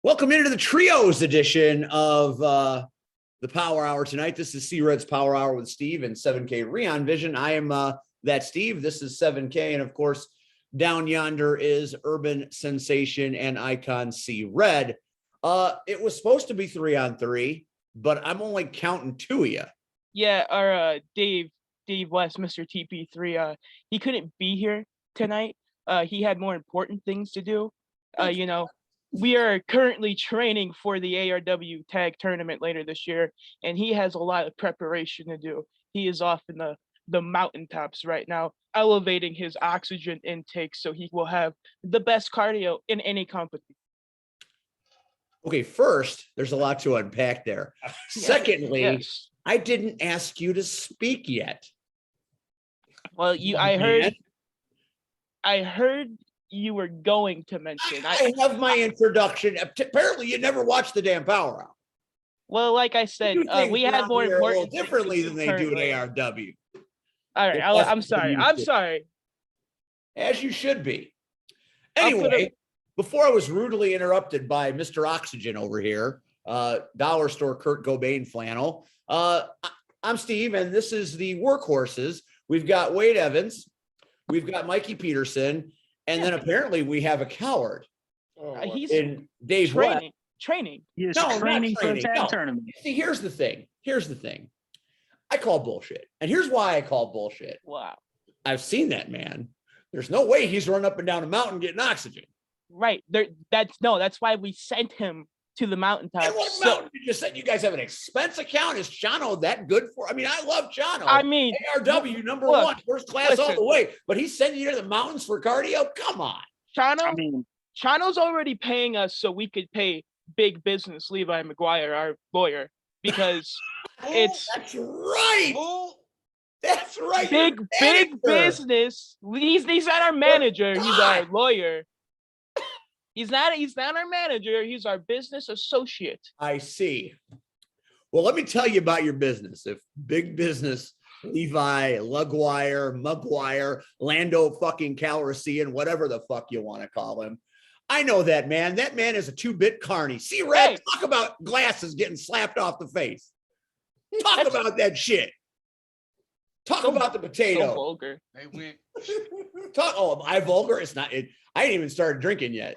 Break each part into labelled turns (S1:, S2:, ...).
S1: Welcome into the Trios edition of the Power Hour tonight. This is C-Red's Power Hour with Steve and 7K Rion Vision. I am that Steve. This is 7K. And of course, down yonder is urban sensation and icon C-Red. It was supposed to be 3-on-3, but I'm only counting two of you.
S2: Yeah, our Dave West, Mr. TP3, he couldn't be here tonight. He had more important things to do. We are currently training for the ARW tag tournament later this year, and he has a lot of preparation to do. He is off in the mountaintops right now, elevating his oxygen intake so he will have the best cardio in any company.
S1: Okay, first, there's a lot to unpack there. Secondly,
S2: yes.
S1: I didn't ask you to speak yet.
S2: Well, I heard you were going to mention.
S1: I have my introduction. Apparently, you never watched the damn Power Hour.
S2: Well, like I said, we had more important
S1: differently than they do at ARW.
S2: All right, I'm sorry. I'm sorry.
S1: As you should be. Anyway, before I was rudely interrupted by Mr. Oxygen over here, Dollar Store Kurt Cobain flannel. I'm Steve, and this is the Workhorses. We've got Wade Evans, we've got Mikey Peterson, and then apparently we have a coward.
S2: He's
S1: in Dave
S2: training.
S3: He is training for the tag tournament.
S1: See, here's the thing. I call bullshit. And here's why I call bullshit.
S2: Wow.
S1: I've seen that man. There's no way he's running up and down a mountain getting oxygen.
S2: Right. That's why we sent him to the mountaintop.
S1: And what mountain did you say? You guys have an expense account? Is Chano that good for? I mean, I love Chano.
S2: I mean,
S1: ARW number one, first class all the way. But he's sending you to the mountains for cardio? Come on.
S2: Chano's already paying us so we could pay big business Levi McGuire, our lawyer, because
S1: that's right. That's right.
S2: Big business. He's not our manager. He's our lawyer. He's not our manager. He's our business associate.
S1: I see. Well, let me tell you about your business. If big business, Levi, McGuire, Lando fucking Calrissian, whatever the fuck you want to call him. I know that man. That man is a 2-bit carny. See, Red, talk about glasses getting slapped off the face. Talk about that shit. Talk about the potato.
S2: So vulgar.
S4: They went.
S1: Am I vulgar? It's not. I ain't even started drinking yet.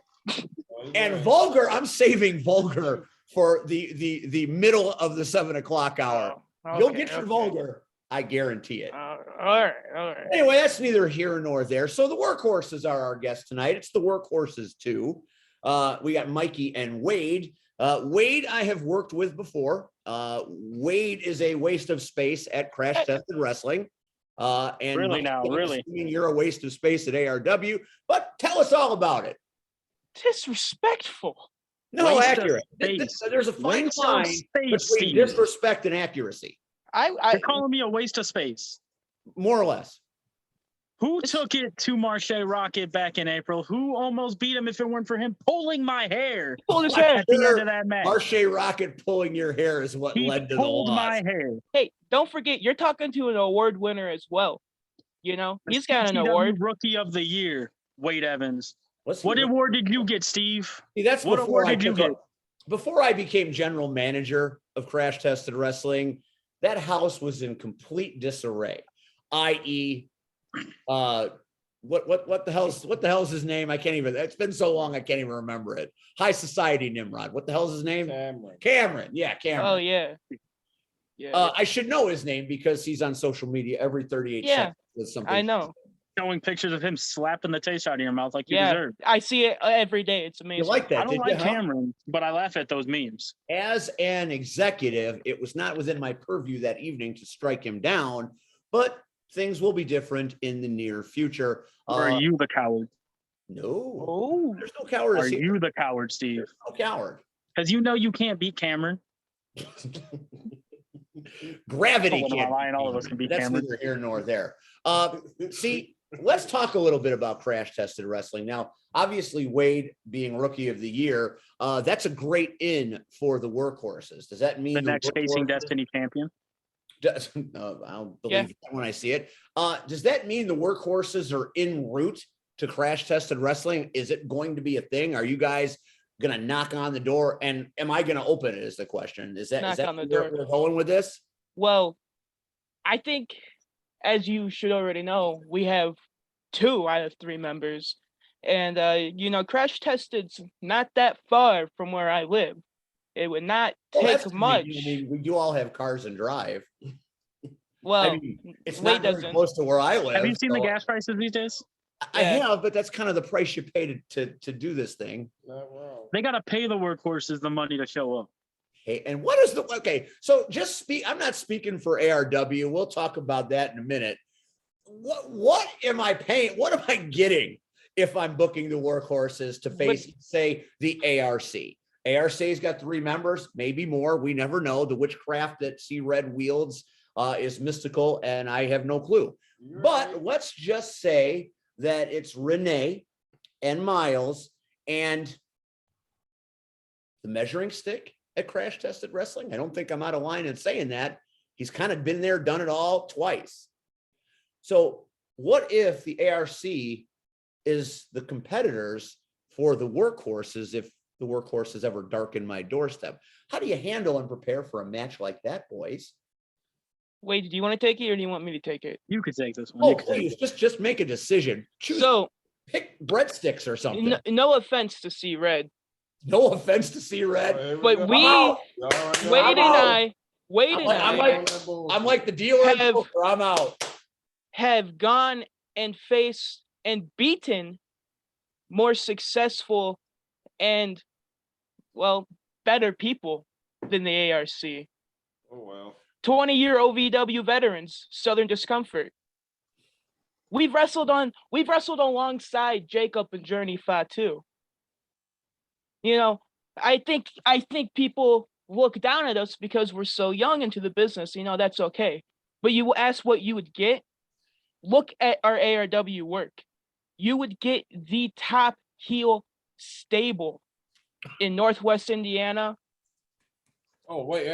S1: And vulgar, I'm saving vulgar for the middle of the 7 o'clock hour. You'll get your vulgar. I guarantee it.
S2: All right.
S1: Anyway, that's neither here nor there. So the Workhorses are our guests tonight. It's the Workhorses too. We got Mikey and Wade. Wade, I have worked with before. Wade is a waste of space at Crash Tested Wrestling. And
S3: really,
S1: you're a waste of space at ARW. But tell us all about it.
S2: Disrespectful.
S1: No, accurate. There's a fine line between disrespect and accuracy.
S3: You're calling me a waste of space.
S1: More or less.
S3: Who took it to Marche Rocket back in April? Who almost beat him if it weren't for him pulling my hair?
S2: Pulled his hair
S3: at the end of that match.
S1: Marche Rocket pulling your hair is what led to the loss.
S3: Pulled my hair.
S2: Hey, don't forget, you're talking to an award winner as well. You know, he's got an award.
S3: Rookie of the Year, Wade Evans. What award did you get, Steve?
S1: See, that's
S3: what award did you get?
S1: Before I became general manager of Crash Tested Wrestling, that house was in complete disarray. I.e., what the hell's his name? I can't even. It's been so long I can't even remember it. High Society Nimrod. What the hell's his name? Cameron. Yeah, Cameron.
S2: Oh yeah.
S1: I should know his name because he's on social media every 38 seconds with something.
S2: I know.
S3: Showing pictures of him slapping the taste out of your mouth like you deserve.
S2: I see it every day. It's amazing.
S1: You like that?
S3: I don't like Cameron, but I laugh at those memes.
S1: As an executive, it was not within my purview that evening to strike him down, but things will be different in the near future.
S3: Or are you the coward?
S1: No. There's no coward.
S3: Are you the coward, Steve?
S1: There's no coward.
S3: Because you know you can't beat Cameron.
S1: Gravity
S3: can't. All of us can beat
S1: That's
S3: Cameron.
S1: Neither here nor there. See, let's talk a little bit about Crash Tested Wrestling. Now, obviously, Wade being Rookie of the Year, that's a great in for the Workhorses. Does that mean
S3: the next Facing Destiny champion?
S1: I'll believe that when I see it. Does that mean the Workhorses are en route to Crash Tested Wrestling? Is it going to be a thing? Are you guys gonna knock on the door, and am I gonna open it? Is the question. Is
S2: Knock
S1: that
S2: on the
S1: where
S2: door.
S1: we're going with this?
S2: Well, I think, as you should already know, we have 2 out of 3 members. And, Crash Tested's not that far from where I live. It would not
S1: Well,
S2: take
S1: that's
S2: much.
S1: convenient. I mean, we do all have cars and drive.
S2: Well,
S1: I mean, it's
S2: Wade
S1: not very
S2: doesn't.
S1: close to where I live.
S3: Have you seen the
S1: so
S3: gas prices these days?
S1: I
S2: Yeah.
S1: have, but that's kind of the price you pay to do this thing.
S4: Not wrong.
S3: They gotta pay the workhorses the money to show up.
S1: Hey, and what is the okay? So just speak. I'm not speaking for ARW. We'll talk about that in a minute. What am I paying? What am I getting if I'm booking the workhorses to face, say, the ARC? ARC's got 3 members, maybe more. We never know. The witchcraft that C Red wields is mystical, and I have no clue. But let's just say that it's Renee and Miles and the measuring stick at Crash Tested Wrestling. I don't think I'm out of line in saying that. He's kind of been there, done it all twice. So what if the ARC is the competitors for the workhorses if the workhorses ever darken my doorstep? How do you handle and prepare for a match like that, boys?
S2: Wade, do you want to take it or do you want me to take it?
S3: You could take this one.
S1: Oh,
S3: You could take
S1: please, just make a decision. Choose,
S2: So,
S1: pick breadsticks or something.
S2: no offense to C Red,
S1: No offense to C Red.
S2: but
S1: I'm
S2: we,
S1: out.
S2: Wade and
S1: out. I'm like the dealer. in
S2: Have-
S1: poker. I'm out.
S2: have gone and faced and beaten more successful and, well, better people than the ARC.
S4: Oh well.
S2: 20-year OVW veterans, Southern Discomfort. We've wrestled alongside Jacob and Journey Fatu. I think people look down at us because we're so young into the business. That's okay. But you ask what you would get. Look at our ARW work. You would get the top heel stable in Northwest Indiana.
S4: Oh wait.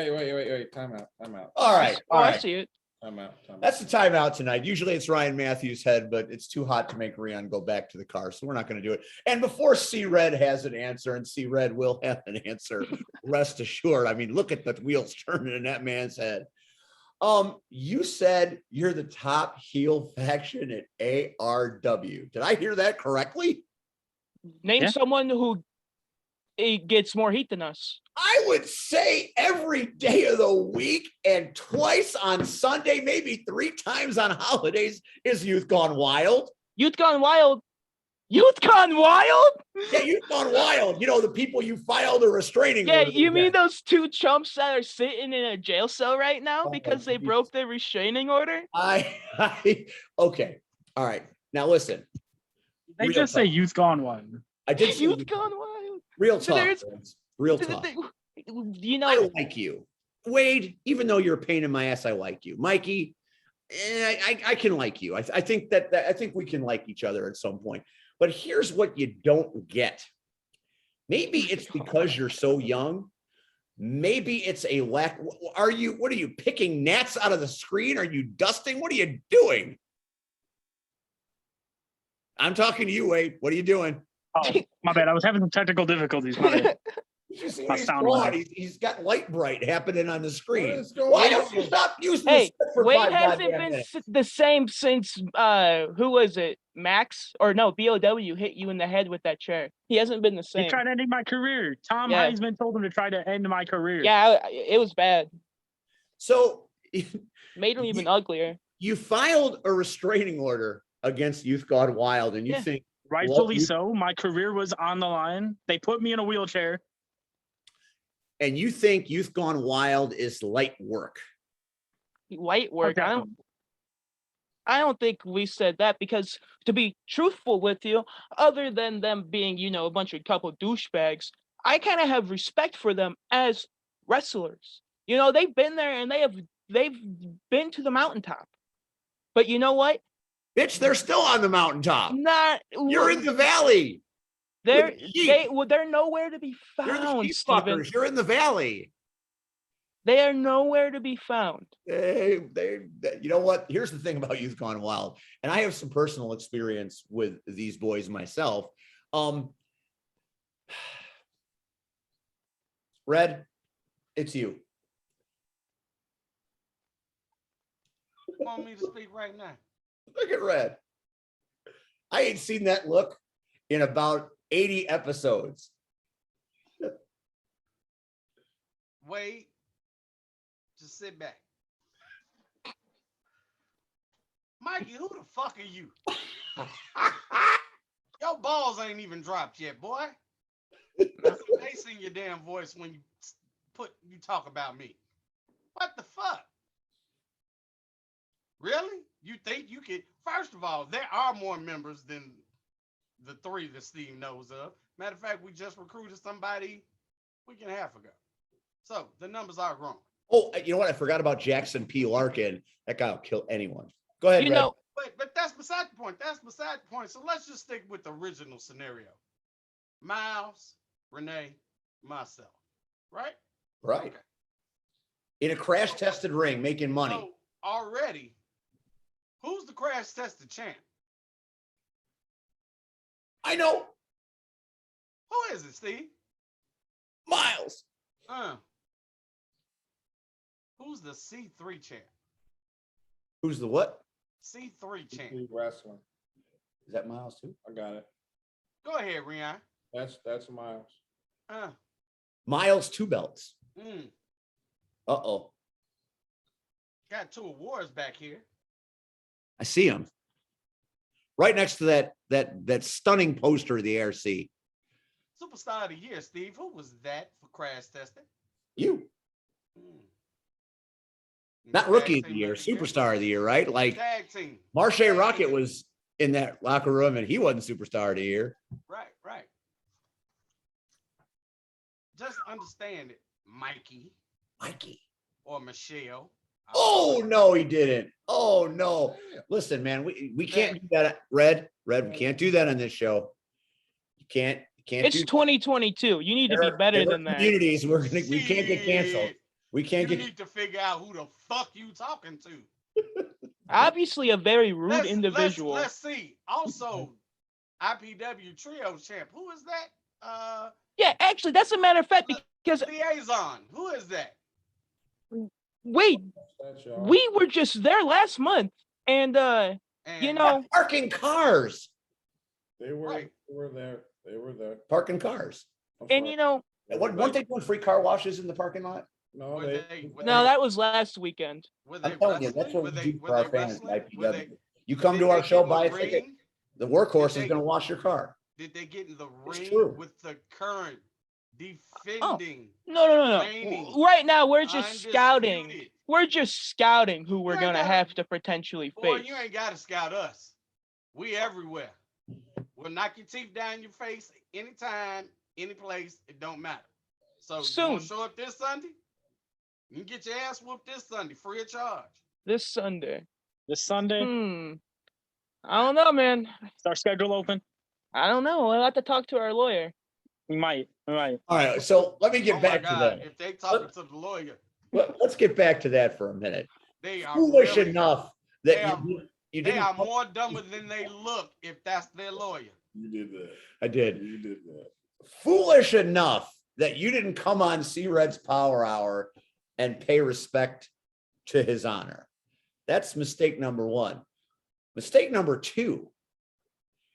S4: Time out.
S1: All right.
S2: Oh,
S1: All
S2: I
S1: right.
S2: see it.
S4: Time out.
S1: That's the timeout tonight. Usually it's Ryan Matthews' head, but it's too hot to make Rion go back to the car. So we're not going to do it. And before C Red has an answer, and C Red will have an answer, rest assured. I mean, look at the wheels turning in that man's head. You said you're the top heel faction at ARW. Did I hear that correctly?
S2: Name
S3: Yeah.
S2: someone who gets more heat than us.
S1: I would say every day of the week and twice on Sunday, maybe 3 times on holidays is Youth Gone Wild.
S2: Youth Gone Wild. Youth Gone Wild?
S1: Yeah, Youth Gone Wild. The people you filed a restraining
S2: Yeah,
S1: order
S2: you mean
S1: against.
S2: those 2 chumps that are sitting in a jail cell right now
S1: Oh,
S2: because they
S1: geez.
S2: broke their restraining order?
S1: Okay. All right. Now listen.
S3: They
S1: Real
S3: just say
S1: talk.
S3: youth gone wild.
S1: I did say
S2: Youth Gone Wild.
S1: real talk.
S2: There's-
S1: friends. Real talk. I like you. Wade, even though you're a pain in my ass, I like you. Mikey, I can like you. I think that I think we can like each other at some point. But here's what you don't get. Maybe it's because you're so young. Maybe it's a lack. What are you picking gnats out of the screen? Are you dusting? What are you doing? I'm talking to you, Wade. What are you doing?
S3: Oh, my bad. I was having some technical difficulties. My bad.
S1: You see
S3: My
S1: what he's
S3: sound
S1: doing?
S3: went
S1: He's got light bright happening on the screen.
S4: What is going
S1: Why
S4: on?
S1: don't you stop using
S2: Hey,
S1: this for
S2: Wade
S1: 5
S2: hasn't
S1: goddamn
S2: been
S1: minutes?
S2: the same since who was it? Max or no, BOW hit you in the head with that chair. He hasn't been the
S3: They
S2: same.
S3: tried ending my career. Tom
S2: Yeah.
S3: Heisman told him to try to end my career.
S2: Yeah, it was bad.
S1: So
S2: Made him even uglier.
S1: you filed a restraining order against Youth Gone Wild, and you
S2: Yeah.
S1: think
S3: Rightfully
S1: you-
S3: so. My career was on the line. They put me in a wheelchair.
S1: Youth Gone Wild is light work.
S2: Light work.
S3: definitely.
S2: I don't think we said that because, to be truthful with you, other than them being, a bunch of couple douchebags, I kind of have respect for them as wrestlers. They've been there and they've been to the mountaintop. But you know what?
S1: Bitch, they're still on the mountaintop.
S2: Not
S1: You're in the valley.
S2: they're
S1: with the sheep.
S2: they're nowhere to be
S1: You're the
S2: found,
S1: sheep
S2: Steven.
S1: fuckers. You're in the valley.
S2: They are nowhere to be found.
S1: You know what? Here's the thing about Youth Gone Wild, and I have some personal experience with these boys myself. Red, it's you.
S5: You want me to speak right now?
S1: Look at Red. I ain't seen that look in about 80 episodes.
S5: Wait. Just sit back. Mikey, who the fuck are you? Your balls ain't even dropped yet, boy. There's some bass in your damn voice when you talk about me. What the fuck? Really? You think you could? First of all, there are more members than the 3 that Steve knows of. Matter of fact, we just recruited somebody a week and a half ago. So the numbers are growing.
S1: Oh, you know what? I forgot about Jackson P. Larkin. That guy will kill anyone. Go ahead,
S2: You
S1: Red.
S2: know,
S5: But that's beside the point. That's beside the point. So let's just stick with the original scenario. Miles, Renee, myself. Right?
S1: Right.
S5: Okay.
S1: In a crash tested ring, making money.
S5: So already, who's the crash tested champ?
S1: I know.
S5: Who is it, Steve?
S1: Miles.
S5: Who's the C3 champ?
S1: Who's the what?
S5: C3 champ.
S4: Keep wrestling.
S1: Is that Miles too?
S4: I got it.
S5: Go ahead, Rian.
S4: That's Miles.
S1: Miles 2 belts.
S5: Mm.
S1: Uh-oh.
S5: Got 2 awards back here.
S1: I see him. Right next to that stunning poster of the ARC.
S5: Superstar of the year, Steve. Who was that for crash testing?
S1: You.
S5: Mm.
S1: Not
S5: Tag
S1: rookie of the
S5: team
S1: year,
S5: of the year.
S1: superstar of the year, right? Like
S5: Tag team.
S1: Marche
S5: Tag
S1: Rocket
S5: team.
S1: was in that locker room and he wasn't superstar of the year.
S5: Right. Just understand it, Mikey
S1: Mikey.
S5: or Michelle.
S1: Oh no, he didn't. Oh no. Listen, man, we can't do that. Red, we can't do that on this show. You can't
S2: it's
S1: do
S2: 2022. You need to be
S1: There are-
S2: better
S1: there are
S2: than that.
S1: communities we can't get canceled.
S5: Shit.
S1: We
S5: You
S1: can't get
S5: need to figure out who the fuck you talking to.
S2: Obviously, a very rude individual.
S5: Let's see. Also, IPW Trio champ. Who is that?
S2: Yeah, actually, that's a matter of fact because
S5: Liaison. Who is that?
S2: wait,
S4: That's y'all.
S2: we were just there last month, and
S5: And
S2: you know,
S1: parking cars.
S4: They were
S5: Right.
S4: they were there. They were there.
S1: Parking cars.
S4: I'm
S2: and
S4: sorry.
S2: you know,
S1: Weren't they doing free car washes in the parking lot?
S4: no,
S5: were
S4: they,
S5: were
S2: no,
S5: they-
S2: that was last weekend.
S5: were they
S1: I'm telling you, that's
S5: wrestling?
S1: what
S5: Were
S1: we
S5: they-
S1: do
S5: were
S1: for our
S5: they
S1: fans.
S5: wrestling? Were they-
S1: You come
S5: did
S1: to
S5: they
S1: our show,
S5: get in the
S1: buy a ticket.
S5: ring?
S1: The workhorse
S5: Did
S1: is
S5: they-
S1: going to wash your car.
S5: Did they get in the
S1: It's
S5: ring
S1: true.
S5: with the current defending?
S2: No.
S5: Reigning,
S2: Right now, we're just scouting.
S5: undisputed-
S2: We're just scouting who we're
S5: You ain't
S2: gonna
S5: gotta-
S2: have to potentially
S5: Boy,
S2: face.
S5: you ain't got to scout us. We everywhere. We'll knock your teeth down your face anytime, any place. It don't matter. So you
S2: Soon.
S5: want to show up this Sunday? You can get your ass whooped this Sunday, free of charge.
S2: This Sunday.
S3: This Sunday,
S2: I don't know, man.
S3: is our schedule open?
S2: I don't know. We'll have to talk to our lawyer.
S3: We might. All right.
S1: All right, so let me
S5: Oh
S1: get
S5: my
S1: back to
S5: God!
S1: that.
S5: If they talking to the lawyer,
S1: Let's get back to that for a minute.
S5: they are
S1: Foolish
S5: really,
S1: enough
S5: they
S1: that
S5: are-
S1: you
S5: they
S1: didn't.
S5: are more dumber than they look. If that's their lawyer,
S4: you did that.
S1: I did.
S4: You did that.
S1: Foolish enough that you didn't come on C-Red's Power Hour and pay respect to his honor. That's mistake number 1. Mistake number 2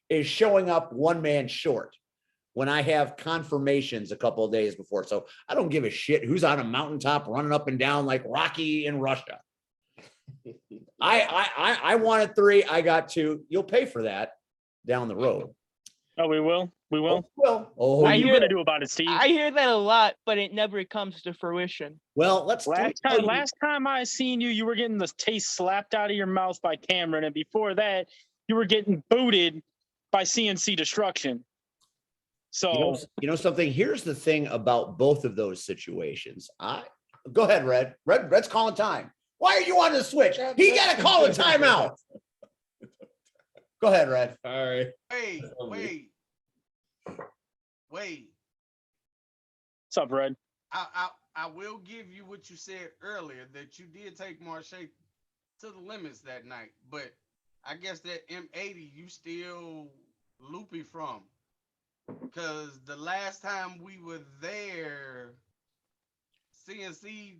S1: is showing up one man short when I have confirmations a couple of days before. So I don't give a shit who's on a mountaintop running up and down like Rocky in Russia. I wanted 3. I got 2. You'll pay for that down the road.
S3: Oh, we will. We will.
S1: Well, oh,
S3: What are
S2: I
S3: you
S2: hear
S3: gonna
S2: that-
S3: do about it, Steve?
S2: I hear that a lot, but it never comes to fruition.
S1: well, let me tell you-
S3: Last time I seen you, you were getting the taste slapped out of your mouth by Cameron, and before that, you were getting booted by CNC Destruction. So
S1: You know something? Here's the thing about both of those situations. Go ahead, Red. Red's calling time. Why are you on the switch? He got to call a timeout. Go ahead, Red.
S4: All right.
S5: wait.
S3: what's up, Red?
S5: I will give you what you said earlier, that you did take Marche to the limits that night, but I guess that M80 you still loopy from, because the last time we were there, CNC,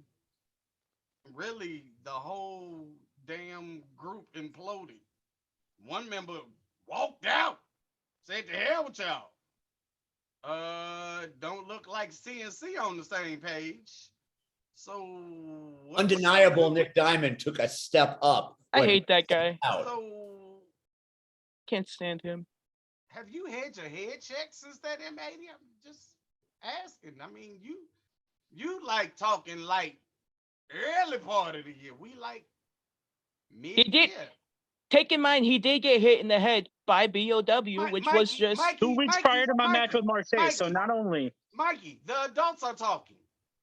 S5: really the whole damn group imploded. One member walked out, said to hell with y'all. Don't look like CNC on the same page. So what we
S1: Undeniable.
S5: gonna do?
S1: Nick Diamond took a step up.
S2: I
S1: when he
S2: hate that guy.
S1: out.
S5: So
S2: Can't stand him.
S5: have you had your head checked since that M80? I'm just asking. I mean, you like talking like early part of the year. We like mid
S2: did.
S5: year.
S2: Take in mind, he did get hit in the head by BOW, which was
S5: Mikey,
S2: just
S5: Mikey,
S3: 2 weeks prior to my match with Marseille.
S5: Mikey.
S3: So not only
S5: Mikey, the adults are talking.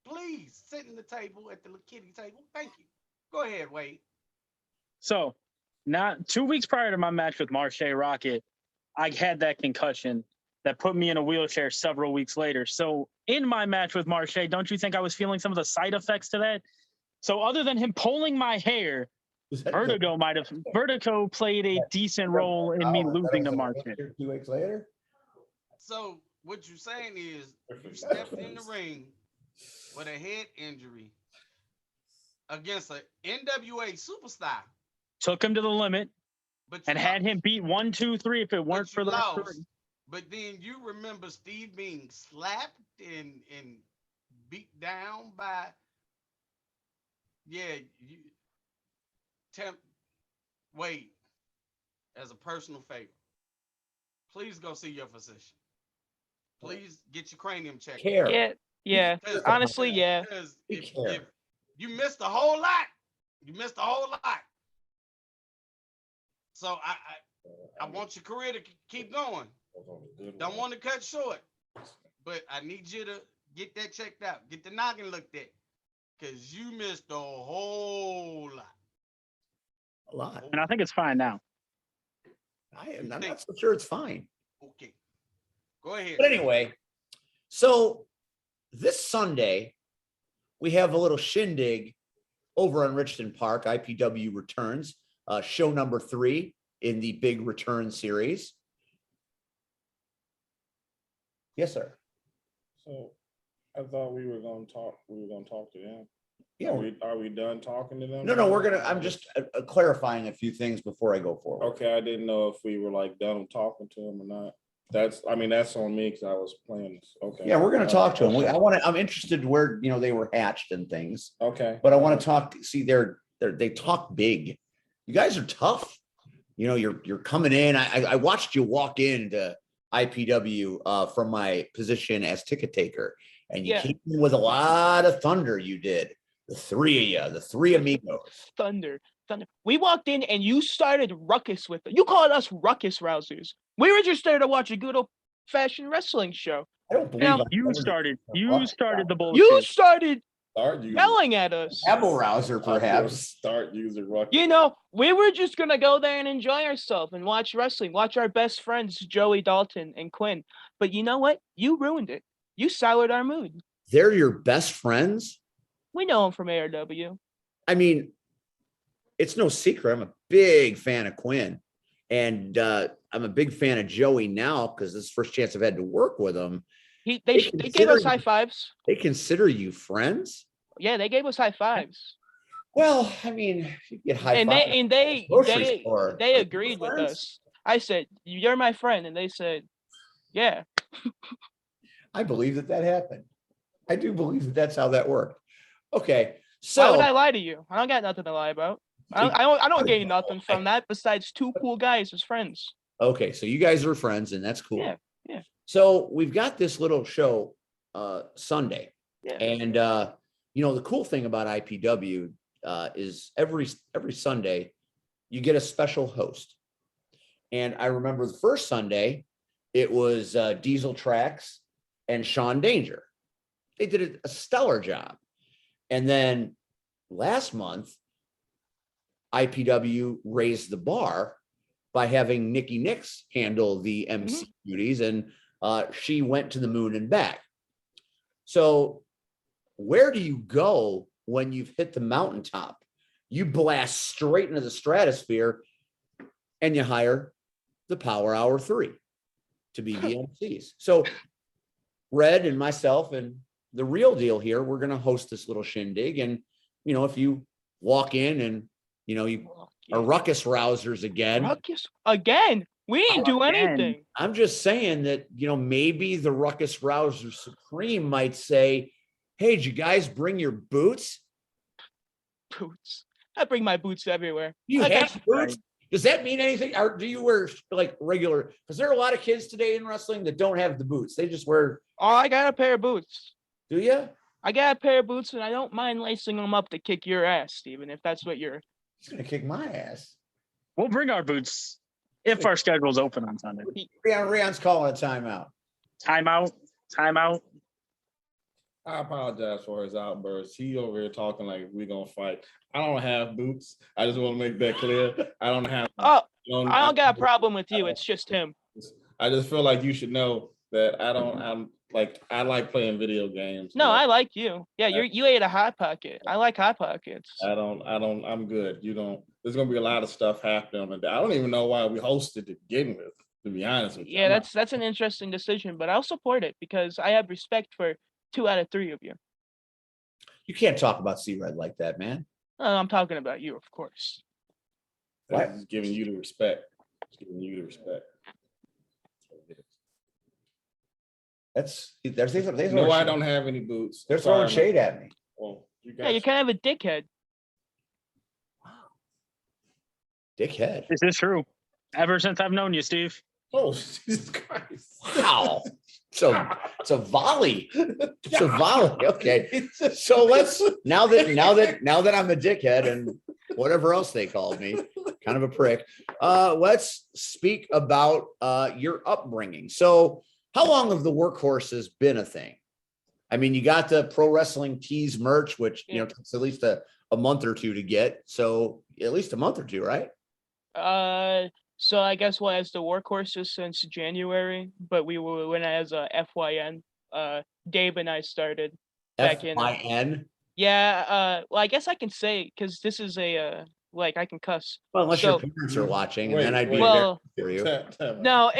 S5: Please sit in the table at the kitty table. Thank you. Go ahead, Wade.
S3: so not 2 weeks prior to my match with Marseille Rocket, I had that concussion that put me in a wheelchair several weeks later. So in my match with Marseille, don't you think I was feeling some of the side effects to that? So other than him pulling my hair,
S1: Was that
S3: Vertigo played a decent role in me losing to Marseille.
S1: 2 weeks later.
S5: So what you're saying is you stepped in the ring with a head injury against an NWA superstar,
S3: Took him to the limit
S5: but
S3: and
S5: you
S3: had
S5: lost.
S3: him beat 1, 2, 3 if it weren't
S5: But
S3: for
S5: you
S3: the
S5: lost.
S3: referee.
S5: But then you remember Steve being slapped and beat down by Wade, as a personal favor, please go see your physician. Please get your cranium checked.
S1: Care.
S2: Yeah.
S5: Because-
S2: Honestly, yeah.
S5: Because
S1: Be
S5: if
S1: careful.
S5: you missed a whole lot, you missed a whole lot. So I want your career to keep going. Don't want to cut short, but I need you to get that checked out. Get the noggin looked at, because you missed a whole lot.
S1: A lot.
S3: And I think it's fine now.
S1: I'm not so sure it's fine.
S5: Okay. Go ahead.
S1: But anyway, so this Sunday, we have a little shindig over on Richmond Park. IPW returns, show number 3 in the big return series. Yes, sir.
S4: So I thought we were gonna talk to them.
S1: Yeah.
S4: Are we done talking to them?
S1: No, I'm just clarifying a few things before I go forward.
S4: Okay, I didn't know if we were like done talking to them or not. That's on me because I was playing this. Okay.
S1: Yeah, we're going to talk to them. I'm interested where, they were hatched and things,
S4: Okay.
S1: but I want to talk, see, they talk big. You guys are tough. You're coming in. I watched you walk into IPW from my position as ticket taker, and you
S2: Yeah.
S1: came in with a lot of thunder. You did. The three of you, the three amigos.
S2: Thunder. We walked in and you started ruckus with it. You called us ruckus rousers. We were just there to watch a good old fashioned wrestling show.
S1: I don't believe
S2: Now,
S3: You started the bullshit.
S2: You started
S4: Start using
S2: yelling at us.
S1: Apple rouser, perhaps.
S4: Start using rock.
S2: We were just gonna go there and enjoy ourselves and watch wrestling, watch our best friends Joey Dalton and Quinn. But you know what? You ruined it. You soured our mood.
S1: They're your best friends.
S2: We know him from ARW.
S1: I mean, it's no secret. I'm a big fan of Quinn, and I'm a big fan of Joey now because this is the first chance I've had to work with him.
S2: They
S1: They
S2: gave
S1: consider
S2: us
S1: you-
S2: high fives.
S1: They consider you friends.
S2: Yeah, they gave us high fives.
S1: Well, I mean, you get high
S2: And
S1: five
S2: they and they
S1: grocery
S2: they,
S1: store.
S2: they
S1: Are you
S2: agreed with
S1: friends?
S2: us. I said, "You're my friend," and they said, "Yeah."
S1: I believe that happened. I do believe that's how that worked. Okay,
S2: Why would
S1: so
S2: I lie to you? I don't got nothing to lie about. I don't gain nothing from that besides two cool guys as friends.
S1: okay, so you guys are friends, and that's cool.
S2: Yeah.
S1: So we've got this little show Sunday,
S2: Yeah.
S1: and the cool thing about IPW is every Sunday you get a special host. And I remember the first Sunday, it was Diesel Tracks and Sean Danger. They did a stellar job. And then last month, IPW raised the bar by having Nikki Nix handle the MC duties, and she went to the moon and back. So where do you go when you've hit the mountaintop? You blast straight into the stratosphere and you hire the Power Hour 3 to be the MCs. So Red and myself and the real deal here, we're going to host this little shindig. And, you know, if you walk in and, you know, you are ruckus rousers again,
S2: Ruckus again. We didn't do
S3: Again.
S2: anything.
S1: I'm just saying that, you know, maybe the ruckus rouser supreme might say, hey, did you guys bring your boots?
S2: Boots. I bring my boots everywhere.
S1: You
S2: I got-
S1: have boots? Does that mean anything? Or do you wear like regular? Because there are a lot of kids today in wrestling that don't have the boots. They just wear,
S2: Oh, I got a pair of boots.
S1: do you?
S2: I got a pair of boots, and I don't mind lacing them up to kick your ass, Steven, if that's what you're.
S1: He's going to kick my ass.
S3: We'll bring our boots if our schedule's open on Sunday.
S1: Rion's calling a timeout.
S3: Timeout. Timeout.
S4: I apologize for his outburst. He over here talking like we're gonna fight. I don't have boots. I just want to make that clear. I don't have.
S2: Oh, I don't got a problem with you. It's just him.
S4: I just feel like you should know that I don't. I like playing video games.
S2: No,
S4: but
S2: I like you. Yeah, you ate a hot pocket. I like hot pockets.
S4: I'm good. You don't. There's gonna be a lot of stuff happening on the day. I don't even know why we hosted to begin with. To be honest with you.
S2: Yeah,
S4: I'm not-
S2: that's an interesting decision, but I'll support it because I have respect for 2 out of 3 of you.
S1: You can't talk about C-Red like that, man.
S2: I'm talking about you, of course.
S4: I'm just giving you the respect. Just giving you the respect.
S1: That's there's
S4: No, I don't have any boots.
S1: They're
S4: Sorry,
S1: throwing
S4: man.
S1: shade at me.
S4: Well, you
S2: Yeah, you're
S4: guys.
S2: kind of a dickhead.
S1: Dickhead.
S3: Is this true? Ever since I've known you, Steve.
S4: Oh, Jesus Christ.
S1: Wow. So it's a volley. It's a volley. Okay. So let's now that I'm a dickhead and whatever else they called me, kind of a prick. Let's speak about your upbringing. So how long have the workhorses been a thing? I mean, you got the Pro Wrestling Tees merch, which you know takes at least a month or two to get. So at least a month or two, right?
S2: So I guess what as the workhorses since January, but we went as a FYN. Dave and I started back in.
S1: FYN.
S2: Yeah. Well, I guess I can say because this is a like I can cuss.
S1: Well, unless
S2: So-
S1: your parents are watching,
S4: Wait,
S1: and then I'd be
S4: wait.
S1: there
S2: Well,
S1: for you.
S2: no,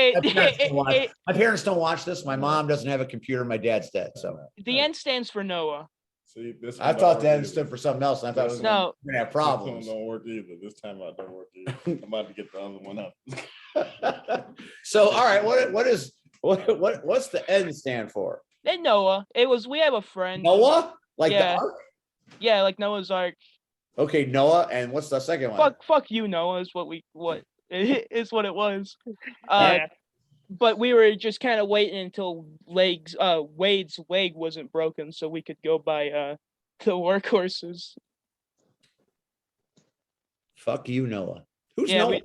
S1: My parents don't watch this. My mom doesn't have a computer. My dad's dead. So
S2: the N stands for Noah.
S4: See, this
S1: I
S4: one
S1: thought
S4: don't
S1: that
S4: work
S1: stood for something else. And I thought it was
S2: No.
S1: gonna have
S4: either.
S1: problems.
S4: This one don't work either. This time I don't work either. I'm about to get the other one up.
S1: So, all right, what's the N stand for?
S2: Then Noah. We have a friend.
S1: Noah? Like
S2: Yeah.
S1: the Ark?
S2: Yeah, like Noah's Ark.
S1: Okay, Noah. And what's the second one?
S2: Fuck you, Noah. Is what is what it was.
S3: Yeah.
S2: But we were just kind of waiting until Wade's leg wasn't broken so we could go by the workhorses.
S1: Fuck you, Noah. Who's
S2: Yeah,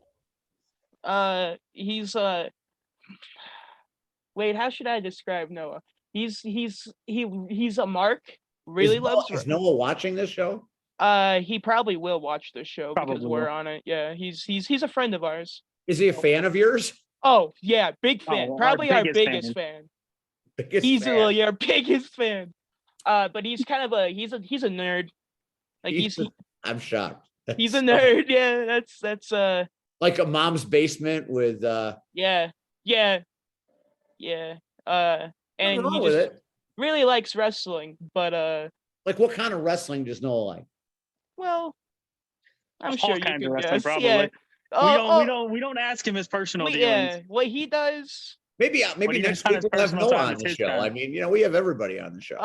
S1: Noah?
S2: he's Wade, how should I describe Noah? He's a mark. Really
S1: Is Noah-
S2: loves.
S1: Is Noah watching this show?
S2: He probably will watch the show because
S3: Probably
S2: we're
S3: will.
S2: on it. Yeah, he's a friend of ours.
S1: Is he a fan of yours?
S2: Oh yeah, big fan.
S3: Oh, our
S2: Probably our
S3: biggest
S2: biggest fan.
S1: Biggest
S2: Easily
S1: fan.
S2: our biggest fan. But he's kind of he's a nerd. Like
S1: I'm shocked.
S2: he's a nerd. Yeah, that's
S1: Like a mom's basement with
S2: yeah. And
S1: wrong
S2: he
S1: with
S2: just
S1: it.
S2: really likes wrestling, but
S1: Like what kind of wrestling does Noah like?
S2: well, I'm
S3: All
S2: sure you
S3: kinds of
S2: could
S3: wrestling,
S2: guess.
S3: probably.
S2: Yeah.
S3: We don't ask him his personal dealings.
S2: Yeah, what he does.
S1: Maybe
S3: When he
S1: next
S3: gets on
S1: week
S3: his
S1: we'll have
S3: personal
S1: Noah
S3: time,
S1: on
S3: it's
S1: the
S3: his
S1: show.
S3: time.
S1: I mean, you know, we have everybody on the show.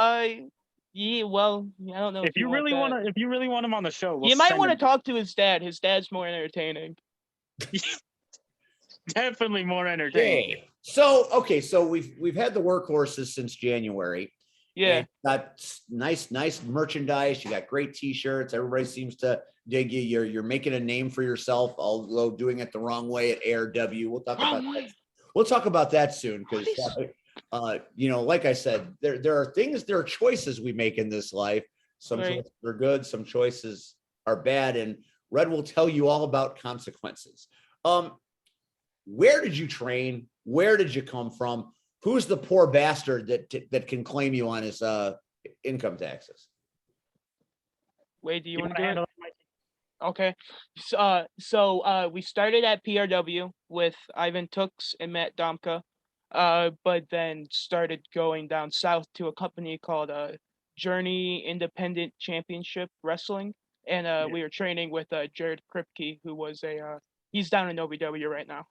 S2: Yeah, well, I don't know
S3: If you really
S2: want
S3: want to, if you really want him on the show, we'll
S2: you might
S3: send
S2: want to
S3: him.
S2: talk to his dad. His dad's more entertaining.
S3: Definitely more entertaining.
S1: Yay. So okay, so we've had the workhorses since January.
S2: Yeah.
S1: And got nice merchandise. You got great T-shirts. Everybody seems to dig you. You're making a name for yourself, although doing it the wrong way at ARW. We'll talk about
S2: Wrong
S1: that.
S2: way.
S1: We'll talk about that soon because
S2: What
S1: you know, like I said, there are choices we make in this life. Some
S2: Right.
S1: choices are good, some choices are bad, and Red will tell you all about consequences. Where did you train? Where did you come from? Who's the poor bastard that can claim you on his income taxes?
S2: Wait, do you want to
S3: wanna
S2: do it?
S3: handle it, Mikey?
S2: Okay. So we started at PRW with Ivan Tooks and Matt Domka. but then started going down south to a company called Journey Independent Championship Wrestling, and we were training with Jared Kripke, who was he's down in OVW right now.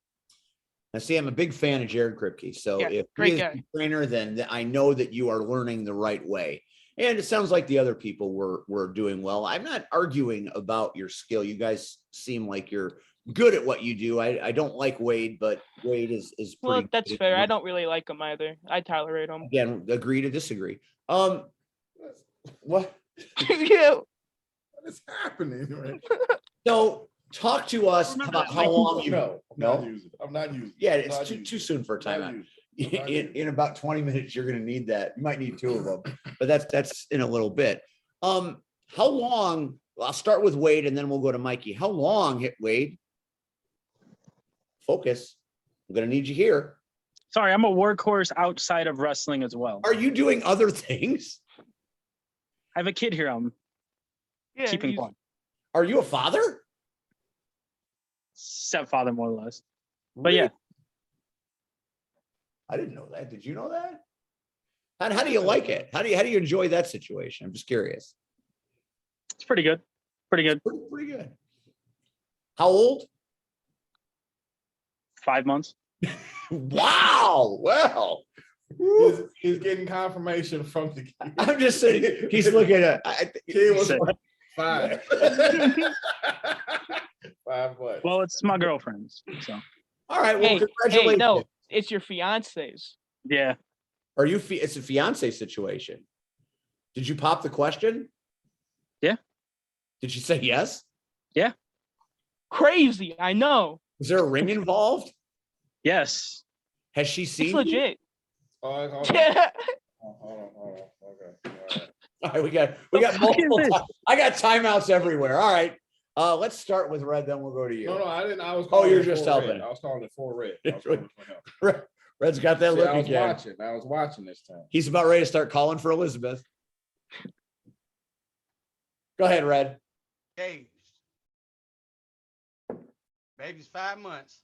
S1: Now, see, I'm a big fan of Jared Kripke. So
S2: Yeah,
S1: if he
S2: great
S1: is
S2: guy.
S1: the trainer, then I know that you are learning the right way. And it sounds like the other people were doing well. I'm not arguing about your skill. You guys seem like you're good at what you do. I don't like Wade, but Wade is pretty.
S2: Well, that's
S1: good at
S2: fair. I
S1: what-
S2: don't really like him either. I tolerate him.
S1: Again, agree to disagree. What?
S2: Yeah.
S4: What is happening? Right?
S1: So talk to us about how long you.
S4: No, I'm
S1: No?
S4: not using. I'm not using.
S1: Yeah,
S4: I'm
S1: it's
S4: not
S1: too
S4: using.
S1: soon for a
S4: I'm not
S1: timeout.
S4: using. I'm not using.
S1: In about 20 minutes, you're going to need that. You might need two of them, but that's in a little bit. How long? I'll start with Wade and then we'll go to Mikey. How long, Wade? Focus. I'm going to need you here.
S3: Sorry, I'm a workhorse outside of wrestling as well.
S1: Are you doing other things?
S3: I have a kid here. I'm
S2: Yeah,
S3: keeping
S2: he's-
S3: one.
S1: Are you a father?
S3: Stepfather, more or less. But yeah,
S1: I didn't know that. Did you know that? How do you like it? How do you enjoy that situation? I'm just curious.
S3: it's pretty good. Pretty good.
S1: Pretty good. How old?
S3: 5 months.
S1: Wow. Well,
S4: He's getting confirmation from the kid.
S1: I'm just saying he's looking at.
S4: Kid was
S3: Sick.
S4: 5. 5 what?
S3: Well, it's my girlfriend's. So
S1: All right. Well,
S2: Hey,
S1: congratulations.
S2: no, it's your fiance's.
S3: yeah.
S1: Are you? It's a fiance situation. Did you pop the question?
S3: Yeah.
S1: Did she say yes?
S2: Crazy, I know.
S1: Was there a ring involved?
S3: Yes.
S1: Has she
S2: It's
S1: seen? you?
S2: legit.
S4: Hold on.
S2: Yeah.
S4: Hold on. Okay. All right.
S1: All right, we got
S3: The fuck is
S1: multiple.
S3: this?
S1: I got timeouts everywhere. All right. Let's start with Red, then we'll go to you.
S4: No, I didn't. I was.
S1: Oh,
S4: calling
S1: you're
S4: it
S1: just
S4: for Red.
S1: helping.
S4: I was calling it for Red. I was calling it for him.
S1: Red's got that
S4: See,
S1: look
S4: I was
S1: again.
S4: watching. I was watching this time.
S1: He's about ready to start calling for Elizabeth. Go ahead, Red.
S5: Engaged. Baby's 5 months.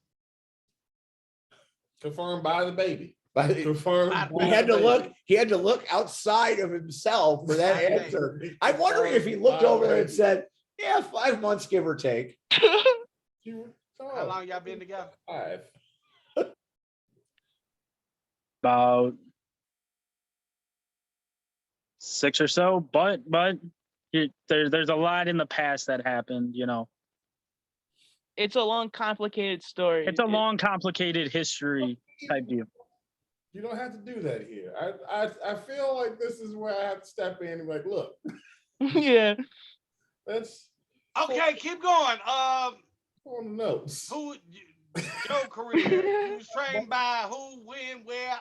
S4: Confirmed by the baby.
S1: He
S4: Confirmed.
S5: He
S4: by
S1: had
S4: the
S1: to
S4: baby.
S1: look. He had to look outside of himself for that
S5: Okay.
S1: answer. I'm wondering if he looked over there and said, "Yeah, 5 months, give or take."
S5: How long y'all been together?
S4: 5.
S3: About 6 or so, but there's a lot in the past that happened, you know.
S2: It's a long, complicated story.
S3: It's a long, complicated history type deal.
S4: You don't have to do that here. I feel like this is where I have to step in and be like, look,
S2: Yeah.
S4: let's
S5: Okay, keep going.
S4: on the notes.
S5: Who your career? You was trained by who, when, where?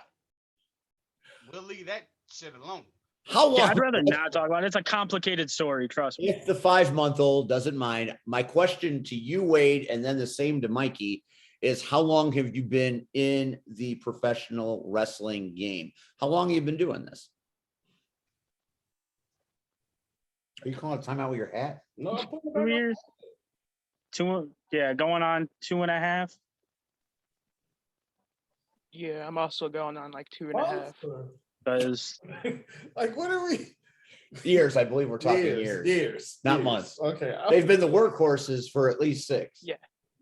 S5: We'll leave that shit alone.
S1: How long?
S3: Yeah, I'd rather not talk about it. It's a complicated story, trust me.
S1: If the 5-month-old doesn't mind, my question to you, Wade, and then the same to Mikey, is how long have you been in the professional wrestling game? How long have you been doing this? Are you calling a timeout with your hat?
S4: No, I'm putting it
S3: 2
S4: back on.
S3: years. Going on 2.5.
S2: Yeah, I'm also going on like 2.5.
S3: Because
S4: Like, what are we?
S1: Years, I believe we're talking years.
S4: Years.
S1: Not
S4: years.
S1: months.
S4: Okay.
S1: They've been the workhorses for at least 6.
S2: Yeah.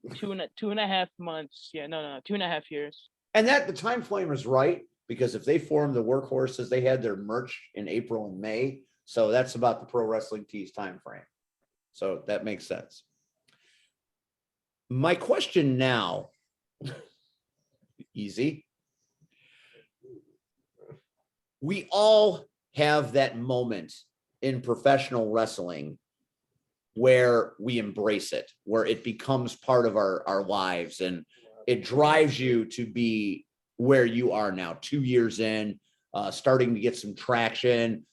S2: 2.5 months. Yeah, no, 2.5 years.
S1: And that the time frame is right, because if they formed the workhorses, they had their merch in April and May. So that's about the Pro Wrestling Tees time frame. So that makes sense. My question now, easy. We all have that moment in professional wrestling where we embrace it, where it becomes part of our lives, and it drives you to be where you are now, 2 years in, starting to get some traction,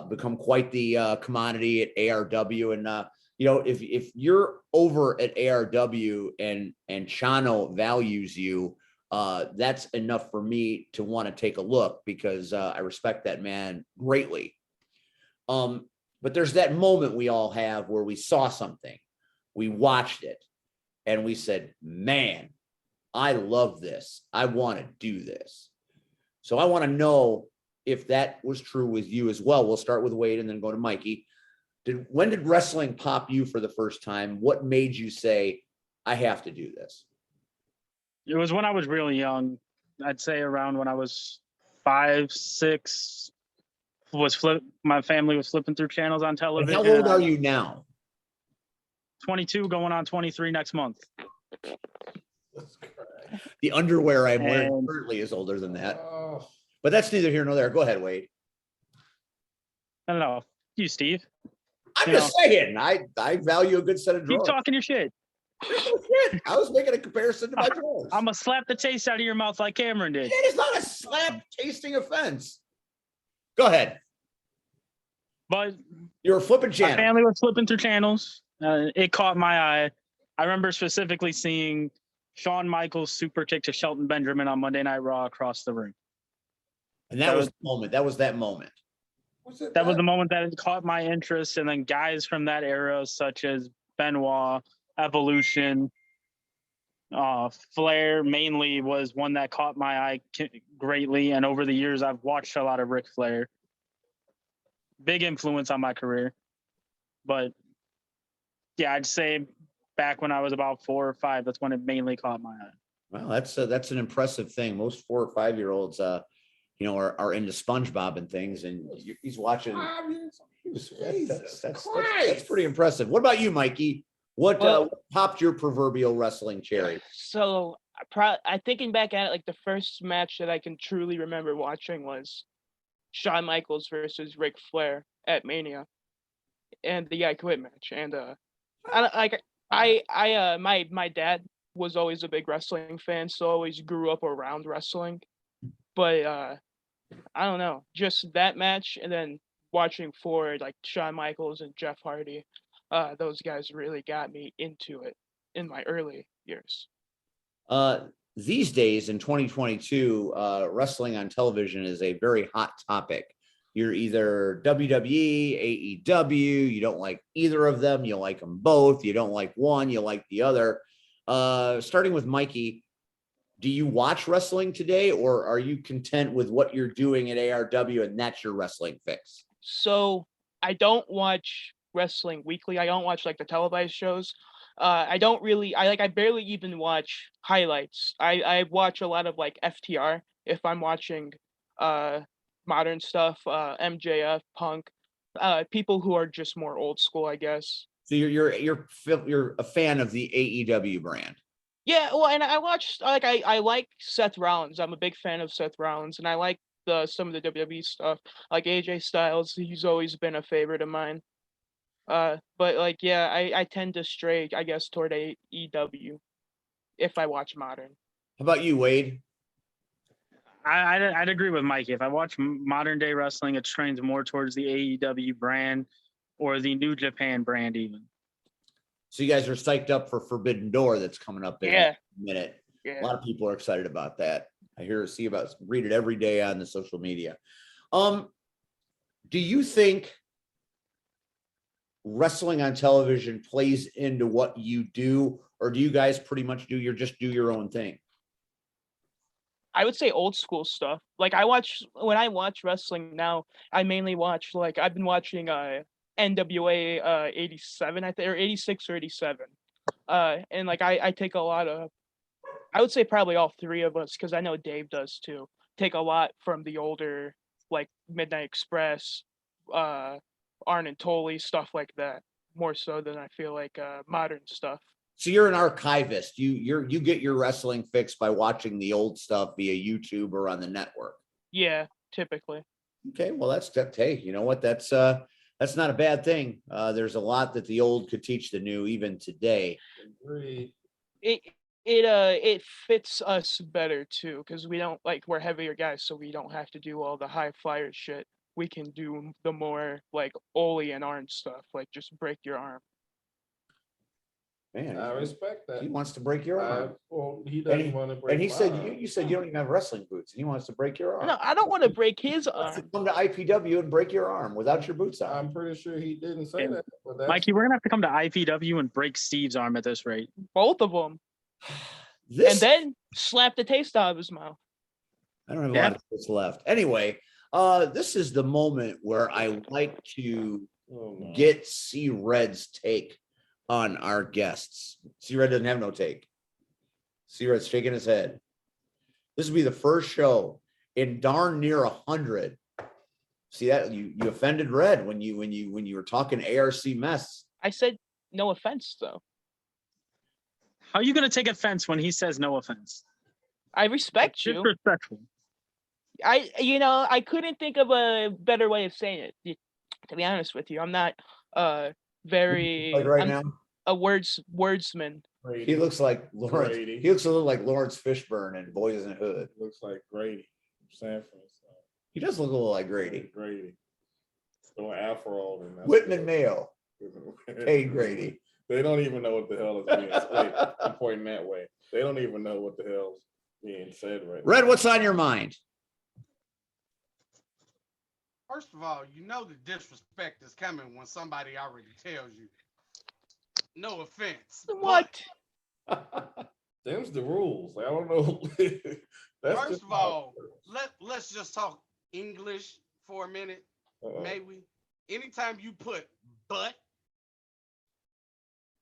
S1: become quite the commodity at ARW. And, you know, if you're over at ARW and Chano values you, that's enough for me to want to take a look, because I respect that man greatly. But there's that moment we all have where we saw something, we watched it, and we said, man, I love this. I want to do this. So I want to know if that was true with you as well. We'll start with Wade and then go to Mikey. When did wrestling pop you for the first time? What made you say, I have to do this?
S3: It was when I was really young. I'd say around when I was 5, 6. My family was flipping through channels on
S1: And
S3: television.
S1: how old are you now?
S3: 22, going on 23 next month.
S1: The underwear I'm wearing
S3: And-
S1: currently is older than that,
S4: Oh,
S1: but that's neither here nor there. Go ahead, Wade.
S3: I don't know. You, Steve.
S1: I'm
S3: You
S1: just saying, I value a good set of
S3: Keep
S1: drawers.
S3: talking your shit.
S1: I was making a comparison to my drawers.
S3: I'm gonna slap the taste out of your mouth like Cameron did.
S1: It is not a slap tasting offense. Go ahead.
S3: But
S1: You're flipping
S3: my
S1: channel.
S3: family was flipping through channels. It caught my eye. I remember specifically seeing Shawn Michaels super kick to Shelton Benjamin on Monday Night Raw across the ring.
S1: And that was the moment. That was that moment.
S3: That was the moment that it caught my interest. And then guys from that era, such as Benoit, Evolution, Flair mainly was one that caught my eye greatly. And over the years, I've watched a lot of Ric Flair. Big influence on my career. But yeah, I'd say back when I was about 4 or 5, that's when it mainly caught my eye.
S1: Well, that's an impressive thing. Most 4 or 5 year olds, are into SpongeBob and things, and he's watching.
S4: 5 years?
S1: That's pretty impressive. What about you, Mikey? What popped your proverbial wrestling cherry?
S2: So I thinking back at it, like the first match that I can truly remember watching was Shawn Michaels versus Ric Flair at Mania, and the I Quit match. And my dad was always a big wrestling fan, so always grew up around wrestling. But I don't know, just that match, and then watching Ford, like Shawn Michaels and Jeff Hardy, those guys really got me into it in my early years.
S1: These days in 2022, wrestling on television is a very hot topic. You're either WWE, AEW, you don't like either of them, you like them both, you don't like one, you like the other. Starting with Mikey, do you watch wrestling today, or are you content with what you're doing at ARW and that's your wrestling fix?
S2: So I don't watch wrestling weekly. I don't watch like the televised shows. I barely even watch highlights. I watch a lot of like FTR if I'm watching modern stuff, MJF, Punk, people who are just more old school, I guess.
S1: So you're a fan of the AEW brand.
S2: Yeah, well, and I like Seth Rollins. I'm a big fan of Seth Rollins, and I like some of the WWE stuff, like AJ Styles. He's always been a favorite of mine. But like, yeah, I tend to stray, I guess, toward AEW if I watch modern.
S1: How about you, Wade?
S3: I'd agree with Mikey. If I watch modern day wrestling, it trains more towards the AEW brand or the New Japan brand even.
S1: So you guys are psyched up for Forbidden Door that's coming up in a minute.
S2: Yeah.
S1: A lot of people are excited about that. I read it every day on the social media. Do you think wrestling on television plays into what you do, or do you guys pretty much do your own thing?
S2: I would say old school stuff. Like when I watch wrestling now, I mainly watch, like, I've been watching NWA 87, I think, or 86 or 87. And like I take a lot of, I would say probably all 3 of us, because I know Dave does too, take a lot from the older, like Midnight Express, Arn and Tully, stuff like that, more so than I feel like modern stuff.
S1: So you're an archivist. You get your wrestling fix by watching the old stuff via YouTube or on the network.
S2: Yeah, typically.
S1: Okay, well hey, you know what? That's not a bad thing. There's a lot that the old could teach the new even today.
S4: Agreed.
S2: It fits us better too, because we're heavier guys, so we don't have to do all the high flyer shit. We can do the more like Ole and Arn stuff, like just break your arm.
S1: Man,
S4: I respect
S1: he
S4: that.
S1: wants to break your arm.
S4: Well, he doesn't want to break.
S1: And he
S4: my
S1: said
S4: arm.
S1: you said you don't even have wrestling boots, and he wants to break your arm.
S2: No, I don't want to break his
S1: Wants to
S2: arm.
S1: come to IPW and break your arm without your boots on.
S4: I'm pretty sure he didn't say
S3: Yeah.
S4: that. But that's,
S3: Mikey, we're gonna have to come to IPW and break Steve's arm at this rate.
S2: Both of them.
S1: This
S2: And then slap the taste out of his mouth.
S1: I don't have a
S3: Yeah.
S1: lot of space left. Anyway, this is the moment where I like to
S4: Oh, no.
S1: get C Red's take on our guests. C Red doesn't have no take. C Red's shaking his head. This will be the first show in darn near 100. See that you offended Red when you were talking ARC mess.
S2: I said no offense though.
S3: How are you going to take offense when he says no offense?
S2: I respect you.
S3: Disrespectful.
S2: I couldn't think of a better way of saying it. To be honest with you, I'm not very
S1: Like right
S2: I'm
S1: now,
S2: a wordsman.
S1: he looks like Lawrence.
S4: Grady.
S1: He looks a little like Lawrence Fishburne in Boys in the Hood.
S4: Looks like Grady from Sanford.
S1: He does look a little like Grady.
S4: Grady. Going afro. And that's
S1: Whitman
S4: good.
S1: Mayo. Hey Grady.
S4: They don't even know what the hell is being said. I'm pointing that way. They don't even know what the hell's being said right
S1: Red,
S4: now.
S1: what's on your mind?
S5: First of all, you know the disrespect is coming when somebody already tells you. No offense. but
S2: What?
S4: Them's the rules. I don't know. That's
S5: First
S4: just
S5: of
S4: how
S5: all,
S4: it works.
S5: let's just talk English for a minute,
S4: Uh-oh.
S5: maybe. Anytime you put but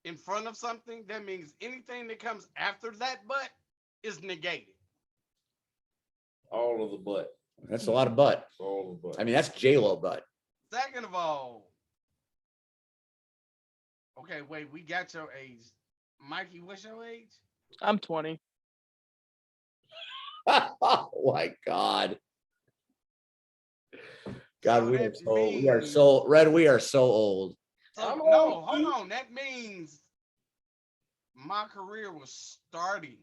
S5: in front of something, that means anything that comes after that but is negated.
S4: All of the butt.
S1: That's a lot of butt.
S4: All of the butt.
S1: I mean, that's J-Lo butt.
S5: Second of all, okay, wait, we got your age. Mikey, what's your age?
S2: I'm 20.
S1: Oh my God. God,
S5: So
S1: we are
S5: that
S1: so Red, we are so old.
S5: So,
S4: I'm
S5: no,
S4: old,
S5: hold
S4: too.
S5: on. That means my career was starting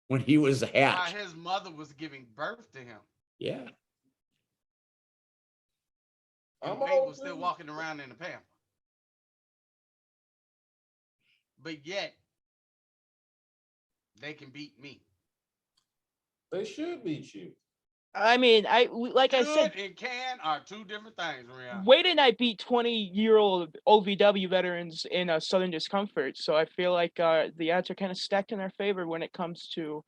S1: When he was
S5: while
S1: hatched.
S5: his mother was giving birth to him.
S1: Yeah.
S5: And
S4: I'm
S5: Wade
S4: old,
S5: was still
S4: too.
S5: walking around in the pamper. But yet, they can beat me.
S4: They should beat you.
S2: I mean, like I said,
S5: Should and can are two different things, Rihanna.
S2: Wade and I beat 20-year-old OVW veterans in Southern Discomfort, so I feel like the odds are kind of stacked in our favor when it comes to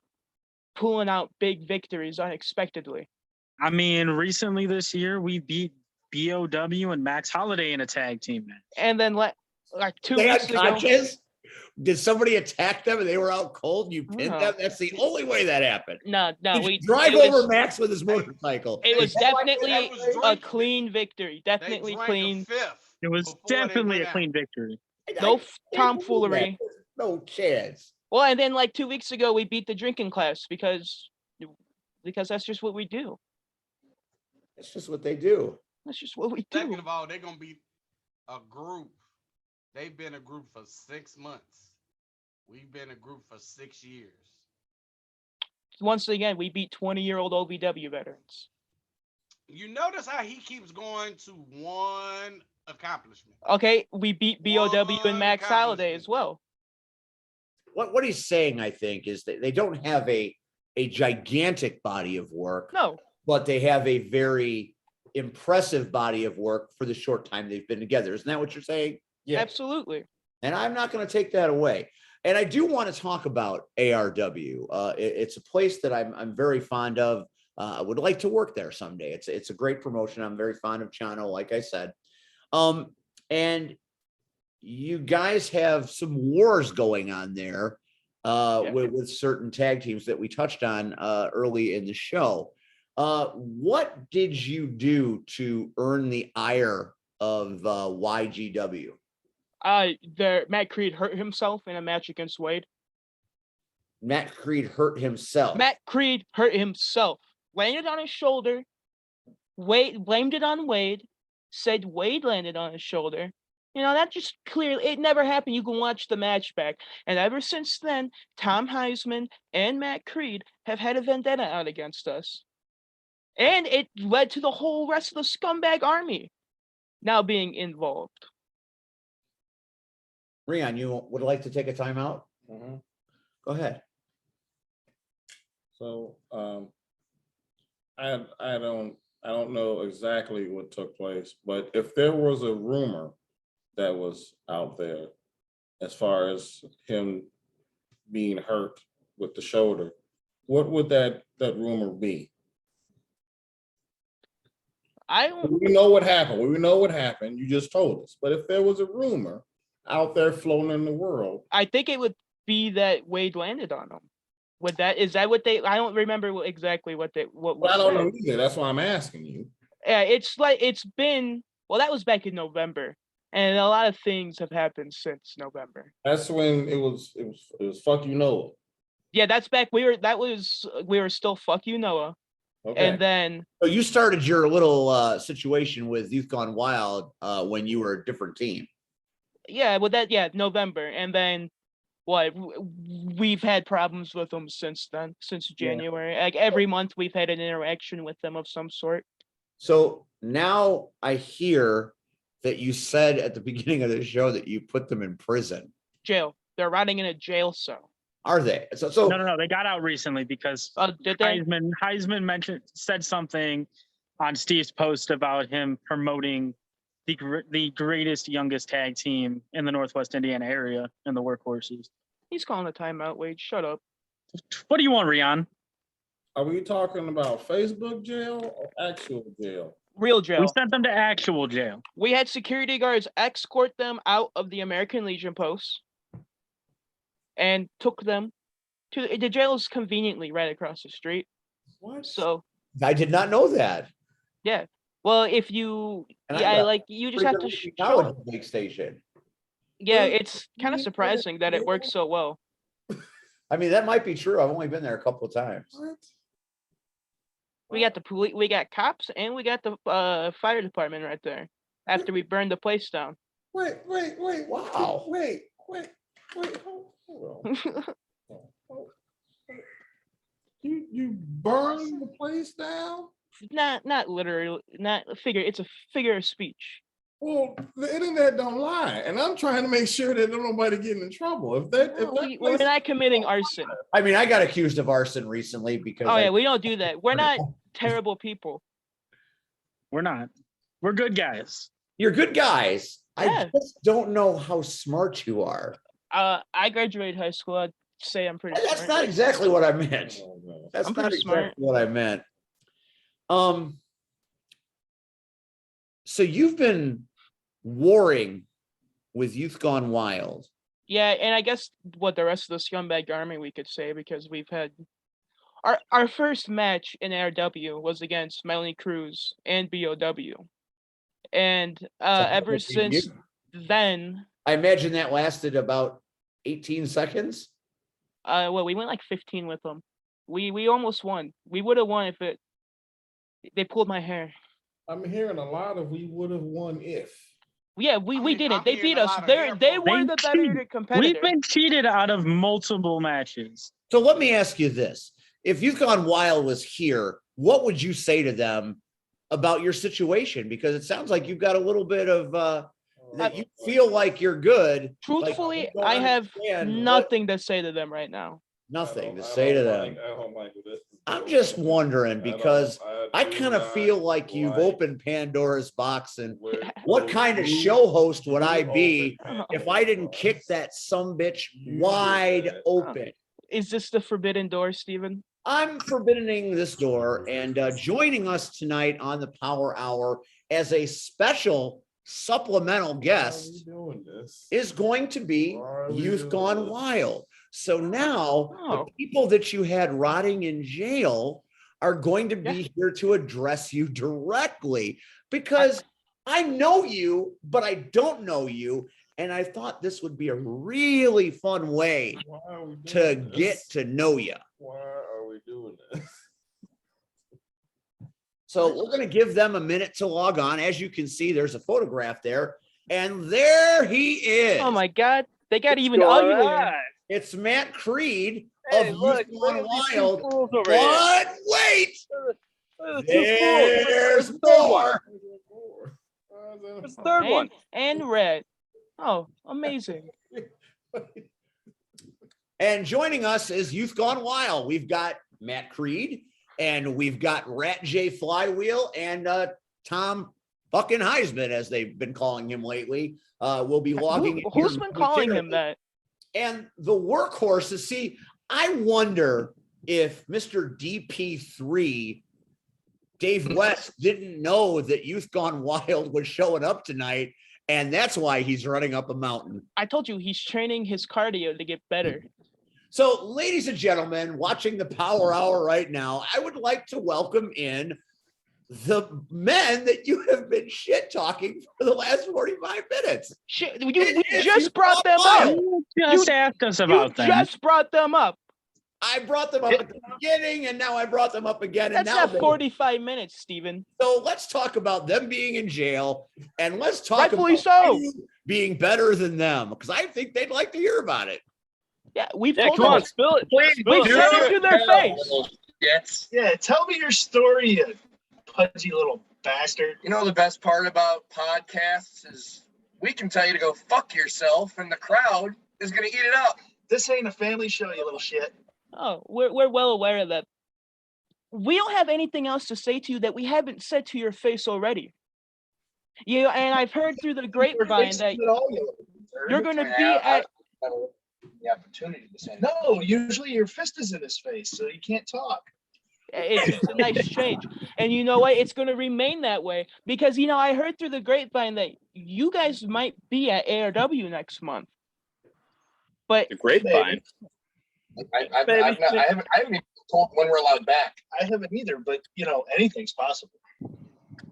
S2: pulling out big victories unexpectedly.
S3: I mean, recently this year, we beat BOW and Max Holiday in a tag team match.
S2: And then like 2
S1: They
S2: weeks ago,
S1: unconscious? Did somebody attack them and they were out cold? You pinned
S2: No.
S1: them? That's the only way that happened.
S2: no,
S1: Did
S2: we
S1: you drive
S2: it
S1: over
S2: was,
S1: Max with his motorcycle.
S2: it was
S1: Is that why they
S2: definitely
S1: had
S5: was
S1: to-
S2: a clean victory.
S5: They
S2: Definitely
S5: drank
S2: clean.
S5: a fifth.
S3: It was
S5: before they
S3: definitely
S5: went
S3: a
S5: out.
S3: clean victory.
S2: No
S1: can't
S2: tomfoolery.
S1: believe that. No chance.
S2: Well, and then like 2 weeks ago, we beat the drinking class because that's just what we do.
S1: That's just what they do.
S2: That's just what we
S5: Second
S2: do.
S5: of all, they're going to be a group. They've been a group for 6 months. We've been a group for 6 years.
S2: Once again, we beat 20-year-old OVW veterans.
S5: You notice how he keeps going to one accomplishment.
S2: Okay, we beat BOW
S5: One
S2: and Max Holiday as
S5: accomplishment.
S2: well.
S1: What he's saying, I think, is that they don't have a gigantic body of work,
S2: No,
S1: but they have a very impressive body of work for the short time they've been together. Isn't that what you're saying?
S2: absolutely.
S1: And I'm not going to take that away. And I do want to talk about ARW. It's a place that I'm very fond of. I would like to work there someday. It's a great promotion. I'm very fond of Chano, like I said. And you guys have some wars going on there with certain tag teams that we touched on early in the show. What did you do to earn the ire of YGW?
S2: Matt Creed hurt himself in a match against Wade.
S1: Matt Creed hurt himself.
S2: Matt Creed hurt himself. Landed on his shoulder. Wade blamed it on Wade. Said Wade landed on his shoulder. You know, that just clearly, it never happened. You can watch the match back. And ever since then, Tom Heisman and Matt Creed have had a vendetta out against us. And it led to the whole rest of the scumbag army now being involved.
S1: Rion, you would like to take a timeout?
S4: Mhm.
S1: Go ahead.
S4: So I don't know exactly what took place, but if there was a rumor that was out there as far as him being hurt with the shoulder, what would that rumor be?
S2: I don't.
S4: We know what happened. We know what happened. You just told us. But if there was a rumor out there floating in the world,
S2: I think it would be that Wade landed on him. Would that is that what they? I don't remember exactly what
S4: well,
S2: was
S4: I don't
S2: said.
S4: know either. That's why I'm asking you.
S2: Yeah, it's like it's been. Well, that was back in November, and a lot of things have happened since November.
S4: That's when it was fuck you Noah.
S2: Yeah, that's back. We were still fuck you Noah,
S4: Okay.
S2: and then
S1: So you started your little situation with Youth Gone Wild when you were a different team.
S2: yeah, November, and then what? We've had problems with them since then, since January. Like every month, we've had an interaction with them of some sort.
S1: So now I hear that you said at the beginning of the show that you put them in prison.
S2: Jail. They're rotting in a jail cell.
S1: Are they? So
S3: No. They got out recently because
S2: Did they?
S3: Heisman said something on Steve's post about him promoting the greatest youngest tag team in the Northwest Indiana area in the Workhorses.
S2: He's calling a timeout, Wade. Shut up.
S3: What do you want, Rion?
S4: Are we talking about Facebook jail or actual jail?
S2: Real jail.
S3: We sent them to actual jail.
S2: We had security guards escort them out of the American Legion posts and took them to the jail is conveniently right across the street.
S4: What?
S2: So
S1: I did not know that.
S2: yeah. Well, if you
S1: And I got
S2: like you just have to show
S1: college
S2: it.
S1: big station.
S2: Yeah, it's kind of surprising that it works so well.
S1: I mean, that might be true. I've only been there a couple of times.
S4: What?
S2: We got the police, we got cops, and we got the fire department right there. After we burned the place down.
S4: Wait.
S1: Wow.
S4: Wait. Hold on. You burned the place down?
S2: not literally, not a figure. It's a figure of speech.
S4: Well, the internet don't lie, and I'm trying to make sure that nobody getting in trouble. If that
S2: We're
S4: place-
S2: not committing arson.
S1: I mean, I got accused of arson recently because
S2: Oh yeah, we don't do that. We're not terrible people.
S3: We're not. We're good guys.
S1: you're good guys.
S2: Yeah.
S1: I just don't know how smart you are.
S2: I graduated high school. I'd say I'm pretty
S1: That's
S2: smart.
S1: not exactly what I meant.
S4: Oh, no.
S1: That's
S2: I'm
S1: not
S2: pretty
S1: exactly
S2: smart.
S1: what I meant. So you've been warring with Youth Gone Wild.
S2: Yeah, and I guess what the rest of the scumbag army we could say, because we've had our first match in RW was against Melanie Cruz and BOW. And ever since then,
S1: I imagine that lasted about 18 seconds.
S2: well, we went like 15 with them. We almost won. We would have won if they pulled my hair.
S4: I'm hearing a lot of we would have won if.
S2: Yeah, we
S5: mean,
S2: didn't.
S5: I'm
S2: They
S5: hearing
S2: beat
S5: a
S2: us.
S5: lot of
S2: They
S5: hair
S2: they
S5: from-
S2: were
S3: They
S2: the better
S3: cheated.
S2: competitor.
S3: We've been cheated out of multiple matches.
S1: So let me ask you this. If Youth Gone Wild was here, what would you say to them about your situation? Because it sounds like you've got a little bit of that you feel like you're good. like,
S2: Truthfully,
S1: you don't
S2: I have
S1: understand what-
S2: nothing to say to them right now.
S1: nothing to say to them.
S4: I don't like this.
S1: I'm just wondering because I
S4: do
S1: kind of
S4: not
S1: feel like you've
S4: like
S1: opened Pandora's box. And
S4: where
S1: what
S4: those
S1: kind of
S4: new-
S1: show host would I
S4: new
S1: be
S4: open
S1: if I didn't kick that sumbitch
S4: You did
S1: wide
S4: that.
S1: open?
S2: Is this the forbidden door, Steven?
S1: I'm forbidding this door, and joining us tonight on the Power Hour as a special supplemental
S4: Why are we
S1: guest
S4: doing this?
S1: is going to be
S4: Why are we
S1: Youth
S4: doing
S1: Gone
S4: this?
S1: Wild. So now
S2: Oh.
S1: the people that you had rotting in jail are going to be here to address you directly because I know you, but I don't know you. And I thought this would be a really fun way
S4: Why are we
S1: to
S4: doing
S1: get
S4: this?
S1: to know you.
S4: Why are we doing this?
S1: So we're going to give them a minute to log on. As you can see, there's a photograph there. And there he is.
S2: Oh my God, they got even
S3: Going
S2: uglier.
S3: on?
S1: It's Matt Creed of
S3: Hey, look,
S1: Youth
S3: look
S1: Gone
S3: at these two
S1: Wild.
S3: fools over here.
S1: But wait,
S3: Look at the two fools.
S1: there's
S3: Where's the third one?
S1: more.
S3: Where's the third one?
S2: And red. Oh, amazing.
S1: And joining us is Youth Gone Wild. We've got Matt Creed and we've got Rat J Flywheel and Tom fucking Heisman, as they've been calling him lately. We'll be logging in
S2: Who's
S1: here
S2: been calling him
S1: momentarily.
S2: that?
S1: And the workhorses, see, I wonder if Mr. DP3 Dave West didn't know that Youth Gone Wild was showing up tonight, and that's why he's running up a mountain.
S2: I told you he's training his cardio to get better.
S1: So, ladies and gentlemen, watching the Power Hour right now, I would like to welcome in the men that you have been shit talking for the last 45 minutes.
S2: Shit, we
S1: It's
S2: just
S1: Youth
S2: brought
S1: Gone
S2: them up.
S1: Wild.
S3: You just asked us
S2: You
S3: about them.
S2: just brought them up.
S1: I brought them up at the beginning, and now I brought them up again. And
S2: That's
S1: now
S2: not 45 minutes, Steven.
S1: So let's talk about them being in jail, and let's talk
S2: Rightfully
S1: about
S2: so.
S1: you being better than them, because I think they'd like to hear about it.
S2: Yeah, we've
S6: Yeah,
S2: told
S6: come
S2: them.
S6: on, spill it.
S7: Please,
S6: Spill
S2: We've
S6: it.
S2: said it to their face.
S7: Yes.
S8: Yeah, tell me your story, you pudgy little bastard.
S7: You know, the best part about podcasts is we can tell you to go fuck yourself, and the crowd is going to eat it up.
S8: This ain't a family show, you little shit.
S2: Oh, we're well aware of that. We don't have anything else to say to you that we haven't said to your face already. You and I've heard through the grapevine that you're going to be at.
S7: The opportunity to say
S8: No, usually your fist is in his face, so you can't talk.
S2: It's a nice change, and you know what? It's going to remain that way because I heard through the grapevine that you guys might be at ARW next month. But
S6: The grapevine.
S7: I haven't even told when we're allowed back.
S8: I haven't either, but anything's possible.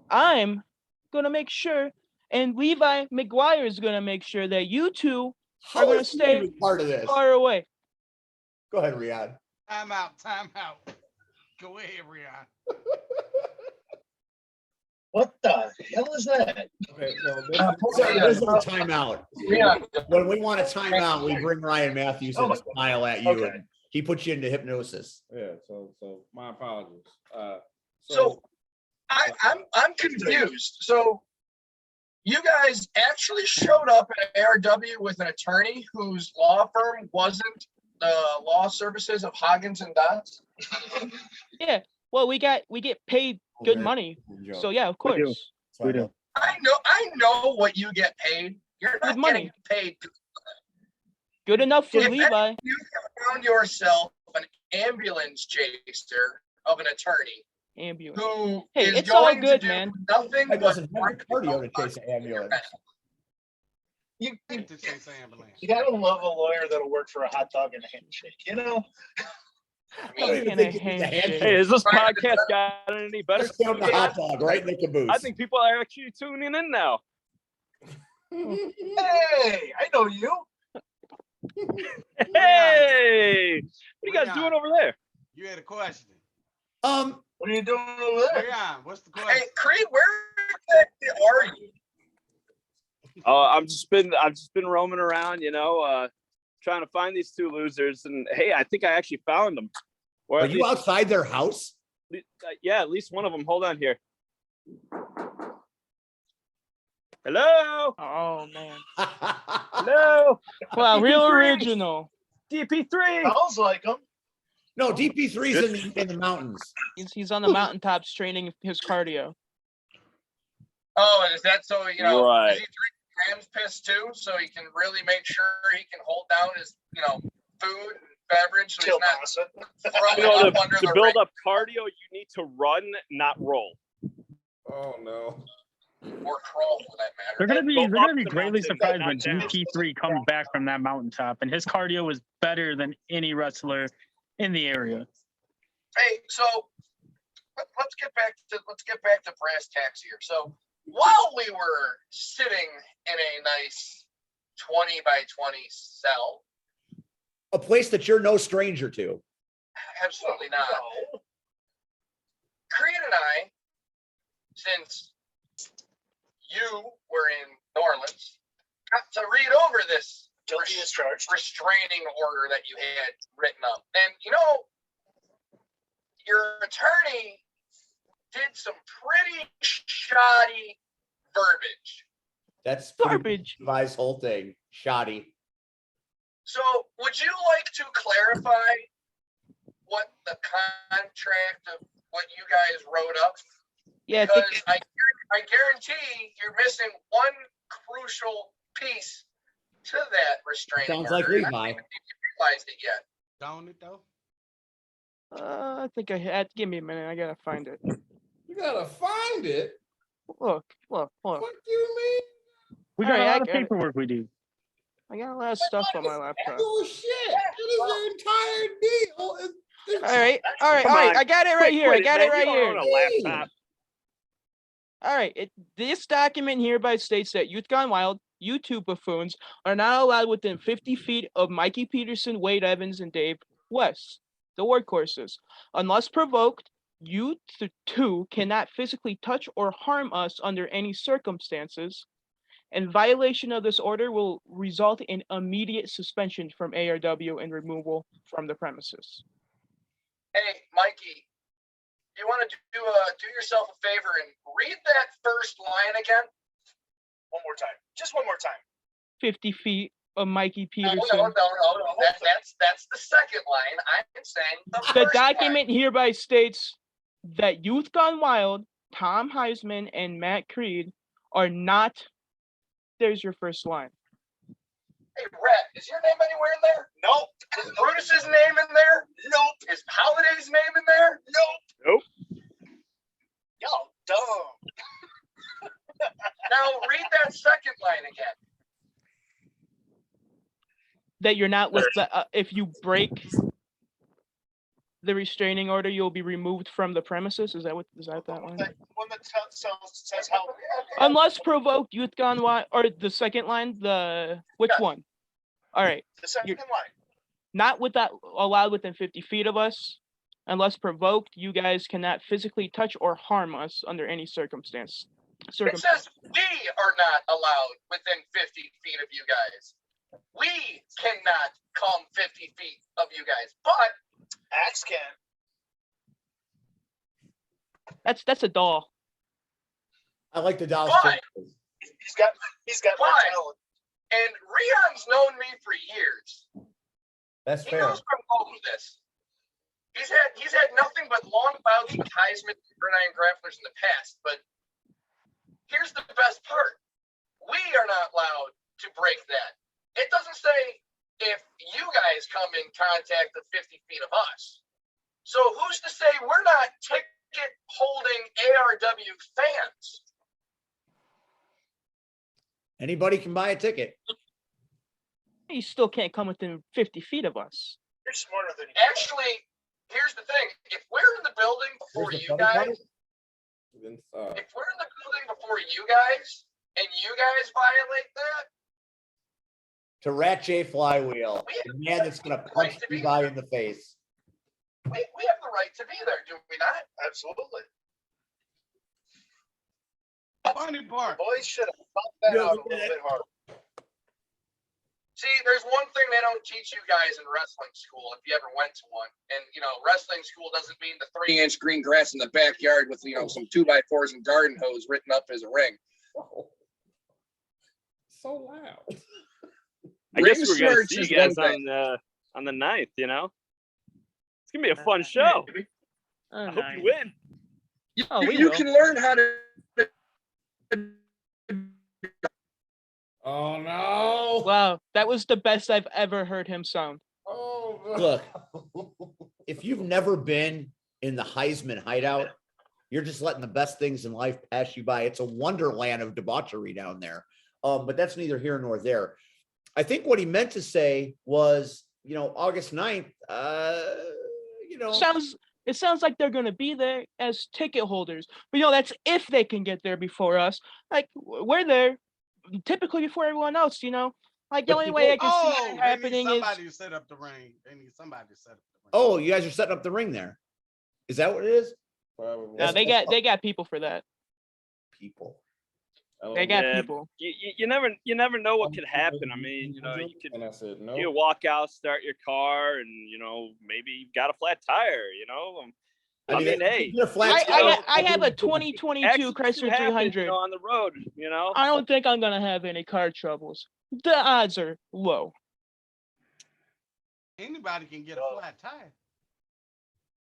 S2: I'm gonna make sure, and Levi McGuire is gonna make sure that you two
S1: How
S2: are gonna
S1: is he
S2: stay
S1: even part of this?
S2: far away.
S1: Go ahead, Riyadh.
S5: Time out. Time out. Go ahead, Rion.
S8: What the hell is that?
S1: Okay, so there's no timeout.
S7: Yeah.
S1: When we want a timeout, we bring Ryan Matthews in
S8: Oh,
S1: to smile at you,
S8: okay.
S1: and he puts you into hypnosis.
S4: Yeah, so my apologies.
S7: So I'm confused. So you guys actually showed up at ARW with an attorney whose law firm wasn't the law services of Hoggins and Dodds?
S2: Yeah. Well, we get paid good
S1: Okay.
S2: money,
S1: Joke.
S2: so yeah, of
S3: We do.
S2: course.
S3: We do.
S7: I know what you get paid. You're not
S2: Good money.
S7: getting paid.
S2: Good enough for
S7: If
S2: Levi.
S7: you have found yourself an ambulance chaser of an attorney
S2: Ambulance.
S7: who
S2: Hey,
S7: is
S2: it's all
S7: going
S2: good,
S7: to do
S2: man.
S7: nothing
S1: I
S7: but
S1: doesn't have the cardio to chase an ambulance.
S8: You
S5: To chase the ambulance.
S8: gotta love a lawyer that'll work for a hot dog and a handshake,
S1: I don't even
S2: And
S1: think
S2: a
S1: it needs a
S2: handshake.
S1: handshake.
S6: Hey, is this
S7: Right.
S6: podcast gotten any better?
S1: Just give him the hot dog right in the caboose.
S6: I think people are actually tuning in now.
S8: Hey, I know you.
S6: Hey, what are you guys
S5: Rion.
S6: doing over there?
S5: You had a question.
S8: What are you doing over there?
S5: Rion, what's the
S7: Hey,
S5: question?
S7: Creed, where exactly are you?
S6: I've just been roaming around, trying to find these two losers, and hey, I think I actually found them. Or
S1: Are
S6: at
S1: you
S6: least,
S1: outside their house?
S6: yeah, at least one of them. Hold on here. Hello,
S2: Oh man.
S6: hello,
S2: Wow, real
S6: DP3.
S2: original.
S6: DP3.
S8: Smells like them.
S1: No, DP3's in the mountains.
S2: He's on the mountaintops training his cardio.
S7: Oh, is that so,
S6: Right.
S7: does he drink Graham's piss too? So he can really make sure he can hold down his, food and beverage so he's not throwing up under
S6: To
S7: the
S6: build
S7: ring
S6: up cardio, you need to run, not roll.
S4: Oh, no.
S7: or crawl for that matter.
S3: They're gonna be
S6: Go
S3: they're
S6: up
S3: gonna be
S6: the
S3: greatly
S6: mountain,
S3: surprised
S6: not
S3: when
S6: down.
S3: GP3 comes back from that mountaintop, and his cardio was better than any wrestler in the area.
S7: Hey, so let's get back to brass tacks here. So while we were sitting in a nice 20 by 20 cell,
S1: A place that you're no stranger to.
S7: absolutely not. Creed and I, since you were in New Orleans, got to read over this
S8: Guilty as charged.
S7: restraining order that you had written up. And your attorney did some pretty shoddy verbiage.
S1: That's pretty
S2: Garbage.
S1: Levi's whole thing. Shoddy.
S7: So would you like to clarify what the contract of what you guys wrote up?
S2: Yeah, I
S7: Because
S2: think
S7: I guarantee you're missing one crucial piece to that restraining
S1: Sounds
S7: order.
S1: like
S7: and I
S1: Levi.
S7: don't think you realized it yet.
S5: Don't it though?
S2: I think I had. Give me a minute. I gotta find it.
S4: You gotta find it.
S2: Look.
S4: What you mean?
S3: We got
S2: Alright,
S3: a
S2: I
S3: lot of
S2: get it.
S3: paperwork we do.
S2: I got a lot of stuff on my laptop.
S4: Bullshit. That is the entire deal.
S2: All right.
S6: Come on,
S2: I got it right here. I
S6: Quit
S2: got
S6: man.
S2: it right
S6: You
S2: here.
S6: don't own a laptop.
S2: All right. This document hereby states that Youth Gone Wild, YouTube buffoons, are not allowed within 50 feet of Mikey Peterson, Wade Evans, and Dave West, the workhorses. Unless provoked, you two cannot physically touch or harm us under any circumstances. And violation of this order will result in immediate suspension from ARW and removal from the premises.
S7: Hey, Mikey, you want to do yourself a favor and read that first line again?
S8: One more time. Just one more time.
S2: 50 feet of Mikey
S7: No,
S2: Peterson.
S7: no. That's the second line. I'm saying the
S2: The
S7: first line.
S2: document hereby states that Youth Gone Wild, Tom Heisman, and Matt Creed are not. There's your first line.
S7: Hey, Rhett, is your name anywhere in there? Nope. Is Brutus's name in there? Nope. Is Holiday's name in there? Nope.
S6: Nope.
S7: Y'all dumb. Now read that second line again.
S2: That you're not with the. If you break the restraining order, you'll be removed from the premises. Is that what? Is that line?
S8: One that says how.
S2: Unless provoked, Youth Gone Wild, or the second line. Which
S7: Yes.
S2: one? All right.
S8: The second line.
S2: Not with that allowed within 50 feet of us. Unless provoked, you guys cannot physically touch or harm us under any circumstance.
S7: It says we are not allowed within 50 feet of you guys. We cannot come 50 feet of you guys, but
S8: Axe can.
S2: That's a doll.
S1: I like the Dallas.
S7: Why?
S1: Cowboys.
S8: He's got more
S7: Why?
S8: talent.
S7: and Rion's known me for years.
S1: That's
S7: He
S1: fair.
S7: knows where I'm going with this. He's had nothing but long bouts with Heisman and Bernine Graflers in the past, but here's the best part. We are not allowed to break that. It doesn't say if you guys come in contact of 50 feet of us. So who's to say we're not ticket holding ARW fans?
S1: Anybody can buy a ticket.
S2: You still can't come within 50 feet of us.
S8: You're smarter than you.
S7: Actually, here's the thing. If we're in the building before
S1: Here's the
S7: you
S1: funny part.
S7: guys,
S4: Inside.
S7: if we're in the building before you guys and you guys violate that,
S1: To Rat J Flywheel, the man that's gonna punch Levi in the face.
S7: we have the right to be there, do we not?
S8: Absolutely.
S5: Funny part.
S8: Boys should have thought that
S1: Yeah,
S8: out a
S1: look
S8: little
S1: at
S8: bit harder.
S7: See, there's one thing they don't teach you guys in wrestling school if you ever went to one. And, wrestling school doesn't mean the 3-inch green grass in the backyard with, some 2x4s and garden hose written up as a ring.
S4: So loud.
S6: I guess
S7: Ring
S6: we're gonna
S7: smirch
S6: see
S7: is
S6: you guys
S7: one thing.
S6: on the 9th, It's gonna be a fun show. I hope you win.
S2: Oh, we
S7: You
S2: will.
S7: can learn how to.
S4: Oh no.
S2: Wow, that was the best I've ever heard him sound.
S4: Oh no.
S1: Look, if you've never been in the Heisman hideout, you're just letting the best things in life pass you by. It's a wonderland of debauchery down there. But that's neither here nor there. I think what he meant to say was, August 9th,
S2: It sounds like they're gonna be there as ticket holders. But that's if they can get there before us. Like we're there typically before everyone else, Like the
S1: But
S2: only way I can see
S5: Oh,
S2: it
S5: they need
S2: happening is
S5: somebody to set up the ring. They need somebody to set up the ring.
S1: oh, you guys are setting up the ring there. Is that what it is?
S4: Probably.
S2: no, they got people for that.
S1: People.
S2: They got
S6: Yeah,
S2: people.
S6: You never know what could happen. I mean, you could
S4: And I said no.
S6: you walk out, start your car, and maybe you've got a flat tire. I mean, hey,
S1: you're a flat
S2: I have a 2022
S6: accidents do
S2: Chrysler
S6: happen,
S2: 300.
S6: on the road.
S2: I don't think I'm gonna have any car troubles. The odds are low.
S5: Anybody can get a flat tire.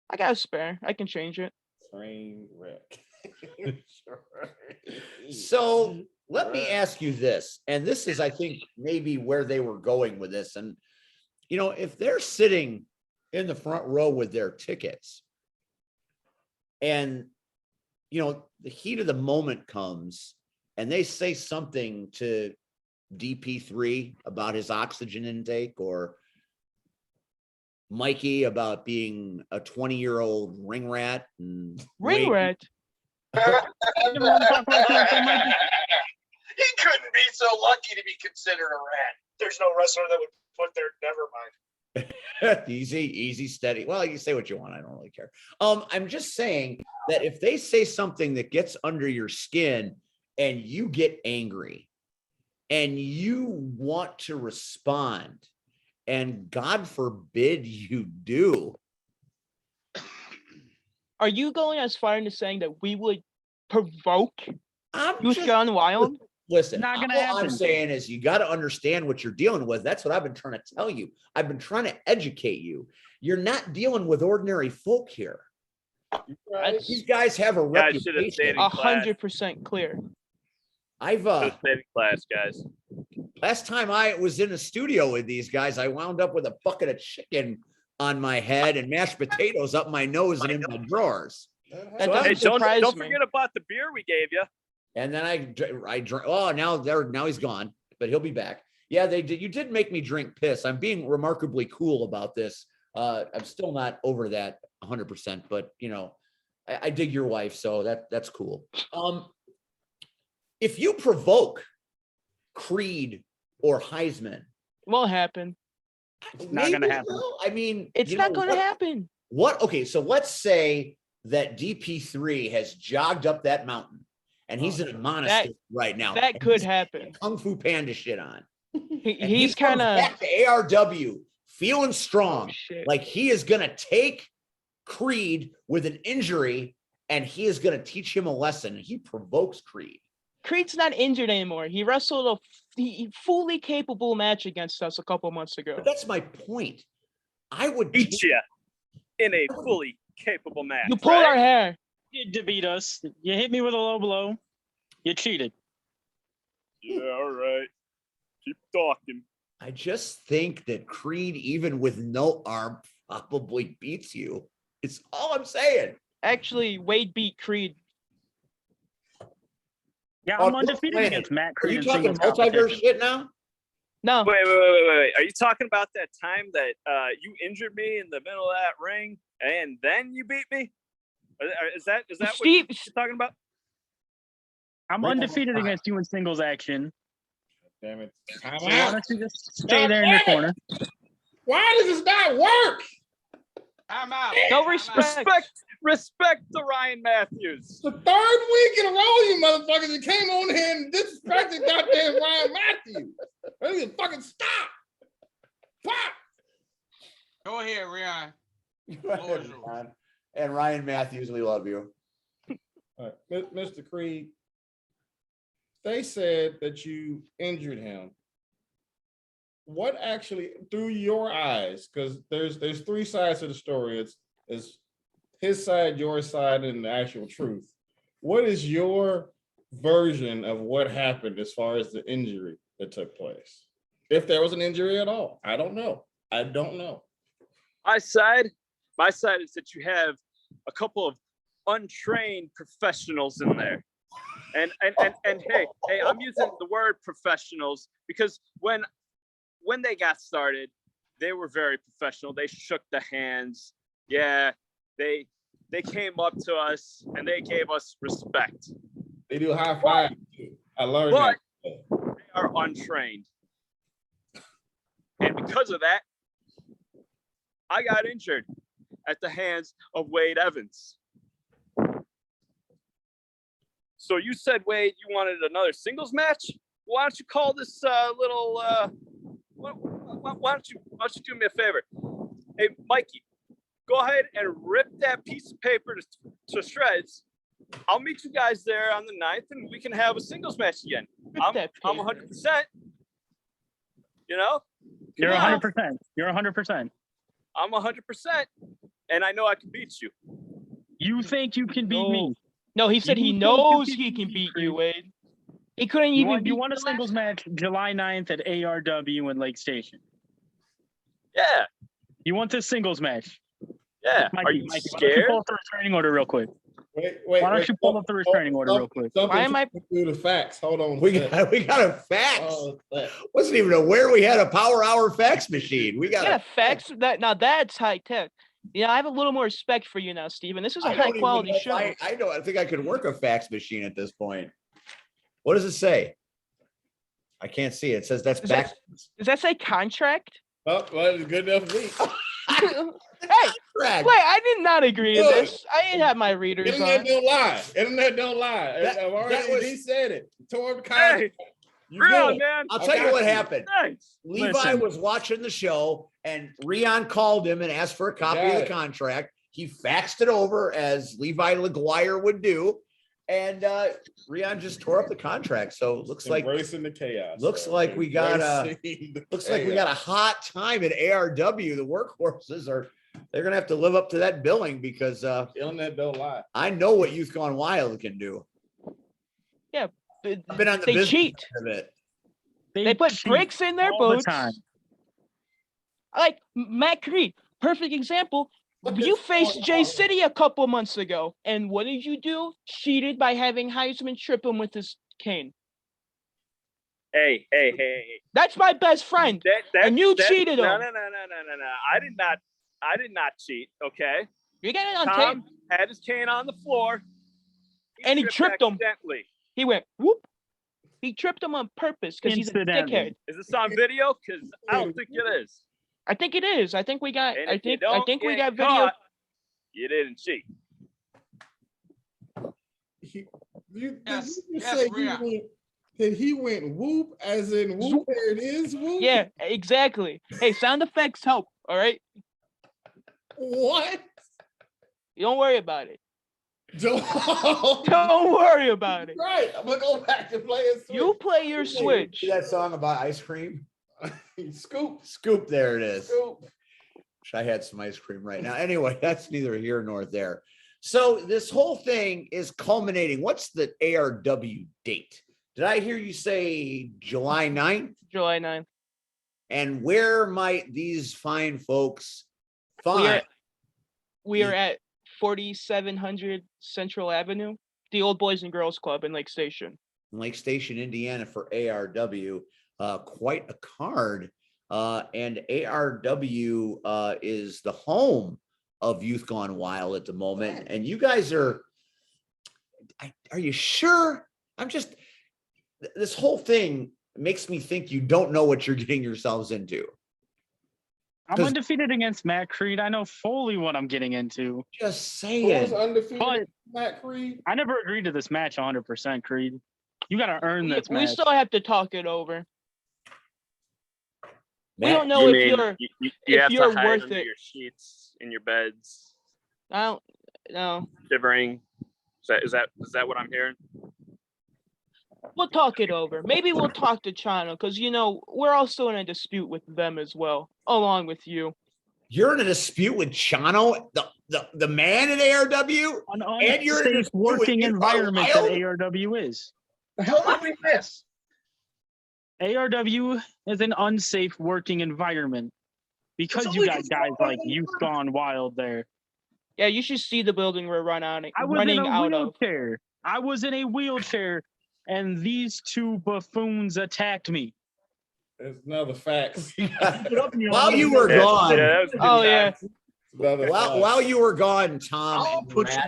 S2: I got a spare. I can change it.
S4: Train wreck.
S1: So let me
S4: Right.
S1: ask you this, and this is, I think, maybe where they were going with this. And, if they're sitting in the front row with their tickets and you know, the heat of the moment comes and they say something to DP3 about his oxygen intake, or Mikey about being a 20-year-old ring rat and
S2: Ring
S1: Wade-
S2: rat.
S7: He couldn't be so lucky to be considered a rat.
S8: There's no wrestler that would put their never mind.
S1: easy, steady. Well, you say what you want. I don't really care. I'm just saying that if they say something that gets under your skin and you get angry and you want to respond, and God forbid you do.
S2: Are you going as far into saying that we would provoke
S1: I'm
S2: Youth
S1: just,
S2: Gone Wild?
S1: listen,
S3: Not gonna
S1: all I'm
S3: happen.
S1: saying is you got to understand what you're dealing with. That's what I've been trying to tell you. I've been trying to educate you. You're not dealing with ordinary folk here.
S2: That's
S1: These guys have a
S6: Guys should have stayed
S1: reputation.
S6: in
S2: 100% clear.
S1: I've
S6: Should have stayed in class, guys.
S1: last time I was in a studio with these guys, I wound up with a bucket of chicken on my head and mashed potatoes up my nose and in my drawers.
S2: That
S1: So
S2: doesn't
S6: Hey,
S2: surprise
S6: don't
S2: me.
S6: forget about the beer we gave you.
S1: And then I drank. Oh, now he's gone, but he'll be back. Yeah, they did. You did make me drink piss. I'm being remarkably cool about this. I'm still not over that 100%, but you know, I dig your wife, so that's cool. If you provoke Creed or Heisman,
S2: Won't happen.
S3: not gonna
S1: maybe
S3: happen.
S1: so. I mean,
S2: It's
S1: you
S2: not
S1: know,
S2: going to
S1: what-
S2: happen.
S1: What? Okay, so let's say that DP3 has jogged up that mountain and he's in a monastery right now.
S2: That
S1: and
S2: could
S1: he's got
S2: happen.
S1: Kung Fu Panda shit on. And
S2: He's
S1: he comes
S2: kind of.
S1: back to ARW feeling strong,
S2: Shit.
S1: like he is gonna take Creed with an injury and he is gonna teach him a lesson. And he provokes Creed.
S2: Creed's not injured anymore. He wrestled a fully capable match against us a couple months ago.
S1: But that's my point. I would
S6: Beat
S1: take-
S6: you in a fully capable match.
S2: You pulled our
S6: right?
S2: hair.
S3: You did beat us. You hit me with a low blow. You cheated.
S6: Yeah, all right. Keep talking.
S1: I just think that Creed, even with no arm, probably beats you. It's all I'm saying.
S2: Actually, Wade beat Creed.
S3: Yeah,
S1: Oh,
S3: I'm undefeated
S1: wait,
S3: against Matt
S1: Are
S3: Creed
S1: you
S3: in
S1: talking
S3: singles
S1: multiverse
S3: competition.
S1: shit now?
S2: No,
S6: Wait. Are you talking about that time that you injured me in the middle of that ring and then you beat me? Is that what
S2: Steve.
S6: you're talking about?
S3: I'm
S1: Right.
S3: undefeated against you in singles action.
S4: Damn it.
S3: So why don't you just stay there in your corner?
S4: Why does this not work?
S5: I'm out.
S2: No
S5: I'm
S2: respect.
S6: Respect to Ryan Matthews.
S4: The third week in a row, you motherfuckers, you came on here and disrespected goddamn Ryan Matthews. I need to fucking stop. Pop.
S5: Go ahead, Ryan.
S1: Go ahead, Ron. And Ryan Matthews, we love you.
S4: All right, Mr. Creed, they said that you injured him. What actually, through your eyes, because there's three sides to the story. It's his side, your side, and the actual truth. What is your version of what happened as far as the injury that took place? If there was an injury at all, I don't know.
S6: My side is that you have a couple of untrained professionals in there. And hey, I'm using the word professionals because when they got started, they were very professional. They shook the hands. Yeah, they came up to us and they gave us respect.
S4: They do a high five. I learned
S6: But
S4: that.
S6: they are untrained. And because of that, I got injured at the hands of Wade Evans. So you said, Wade, you wanted another singles match? Why don't you call this little? Why don't you do me a favor? Hey, Mikey, go ahead and rip that piece of paper to shreds. I'll meet you guys there on the 9th, and we can have a singles match again. I'm
S2: that
S6: 100%. You know,
S3: You're
S6: Come on.
S3: 100%. You're 100%.
S6: I'm 100%, and I know I can beat you.
S3: You think you can beat me?
S2: No, he said
S3: You
S2: he
S3: think
S2: knows
S3: you
S2: he
S3: can
S2: can
S3: beat
S2: beat you,
S3: Creed?
S2: Wade. He couldn't
S3: You
S2: even
S3: want,
S2: beat
S3: you want a
S2: you
S3: singles match July 9th at ARW in Lake Station.
S6: Yeah,
S3: You want this singles match?
S6: yeah.
S3: Mikey,
S6: Are you
S3: Mikey, why don't you
S6: scared?
S3: pull up the restraining order real quick?
S4: Wait.
S3: Why don't you pull up the restraining order real quick?
S2: Why am I-
S4: Through the facts? Hold on.
S1: We got a fax.
S4: Oh, that-
S1: Wasn't even aware we had a power hour fax machine. We got
S2: Yeah,
S1: a
S2: facts. Now that's high tech. Yeah, I have a little more respect for you now, Steven. This is a
S1: I don't
S2: high
S1: even
S2: quality
S1: know if
S2: show.
S1: I don't. I think I could work a fax machine at this point. What does it say? I can't see it. It says that's
S2: Does that-
S1: back.
S2: Does that say contract?
S4: Oh, well, it's good enough for me.
S2: Hey,
S1: Correct.
S2: wait, I did not agree to
S4: Look.
S2: this. I didn't have my readers
S4: Internet
S2: on.
S4: don't lie. Internet don't lie.
S1: That-
S4: I've already,
S1: that was-
S4: he said it. Tore the
S6: Hey,
S4: contract. You
S6: Rion,
S4: good.
S6: man.
S1: I'll
S4: I
S1: tell you
S4: got
S1: what
S4: you.
S1: happened.
S6: Thanks.
S1: Levi
S3: Listen.
S1: was watching the show and Rion called him and asked for a copy of
S4: Got
S1: the
S4: it.
S1: contract. He faxed it over as Levi LaGuire would do. And Rion just tore up the contract. So it looks like
S4: Embracing the chaos.
S1: looks
S4: bro.
S1: like we got,
S4: Embracing the
S1: looks like we
S4: chaos.
S1: got a hot time at ARW. The workhorses they're gonna have to live up to that billing because
S4: Internet don't lie.
S1: I know what Youth Gone Wild can do. I've been on the
S2: They
S1: business
S2: cheat.
S1: end of it.
S2: They put
S3: cheat
S2: bricks in their
S3: all the
S2: boots.
S3: time.
S2: Like Matt Creed, perfect example.
S4: What
S2: You
S4: is
S2: faced
S4: going
S2: Jay
S4: on?
S2: City a couple months ago, and what did you do? Cheated by having Heisman trip him with his cane.
S6: Hey.
S2: That's my best friend. And you cheated
S6: No.
S2: him.
S6: I did not cheat. Okay.
S2: You got it on
S6: Tom
S2: tape.
S6: had his cane on the floor.
S2: And he tripped him.
S6: accidentally.
S2: He went whoop. He tripped him on purpose because he's a
S3: Incidentally.
S2: dickhead.
S6: Is this on video? Because I don't think it is.
S2: I think it is. I think we got.
S6: And
S2: I
S6: if you
S2: think we
S6: don't
S2: got
S6: get
S2: video.
S6: caught, you didn't cheat.
S4: Did
S5: Yes,
S4: you just
S5: yes,
S4: say
S5: Rion.
S4: he went whoop as in whoop?
S2: Zoop.
S4: There it is. Whoop.
S2: Yeah, exactly. Hey, sound effects help. All right,
S4: What?
S2: you don't worry about it.
S4: Don't.
S2: Don't worry about it.
S4: Right. I'm gonna go back to playing.
S2: You play your
S1: Hey,
S2: switch.
S1: see that song about ice cream?
S4: Scoop.
S1: Scoop, there it is.
S4: Scoop.
S1: Wish I had some ice cream right now. Anyway, that's neither here nor there. So this whole thing is culminating. What's the ARW date? Did I hear you say July 9th?
S2: July 9th.
S1: And where might these fine folks
S2: We
S1: find?
S2: are, we are at 4700 Central Avenue, the Old Boys and Girls Club in Lake Station.
S1: Lake Station, Indiana for ARW. Quite a card. And ARW is the home of Youth Gone Wild at the moment. And you guys are you sure? This whole thing makes me think you don't know what you're getting yourselves into.
S3: I'm
S1: 'Cause-
S3: undefeated against Matt Creed. I know fully what I'm getting into.
S1: Just
S4: Who was
S1: saying.
S4: undefeated?
S3: But
S4: Matt Creed.
S3: I never agreed to this match 100%, Creed. You got to earn this
S2: We
S3: match.
S2: still have to talk it over. We
S1: Matt,
S2: don't know
S6: You
S2: if
S6: mean
S2: you're.
S6: you
S2: if
S6: have
S2: you're
S6: to hide
S2: worth
S6: under
S2: it.
S6: your sheets in your beds,
S2: I don't know.
S6: shivering. Is that what I'm hearing?
S2: We'll talk it over. Maybe we'll talk to China because we're also in a dispute with them as well, along with you.
S1: You're in a dispute with Chano, the man at ARW?
S3: An
S1: And you're in a
S3: unsafe
S1: dispute with
S3: working
S1: Youth Gone
S3: environment that
S1: Wild?
S3: ARW is.
S7: The hell did we miss?
S3: ARW is an unsafe working environment because
S7: It's
S3: you
S7: only
S3: got
S7: just
S3: guys
S7: one
S3: like
S7: fucking
S3: Youth
S7: word.
S3: Gone Wild there.
S2: Yeah, you should see the building we're running
S3: I was in a
S2: out of.
S3: wheelchair. I was in a wheelchair, and these two buffoons attacked me.
S4: There's another facts.
S1: While you were gone,
S6: that was a good
S2: Oh
S6: time.
S2: yeah,
S4: Another
S1: while
S4: facts.
S1: you were gone, Tom
S7: I'll
S1: and
S7: put you-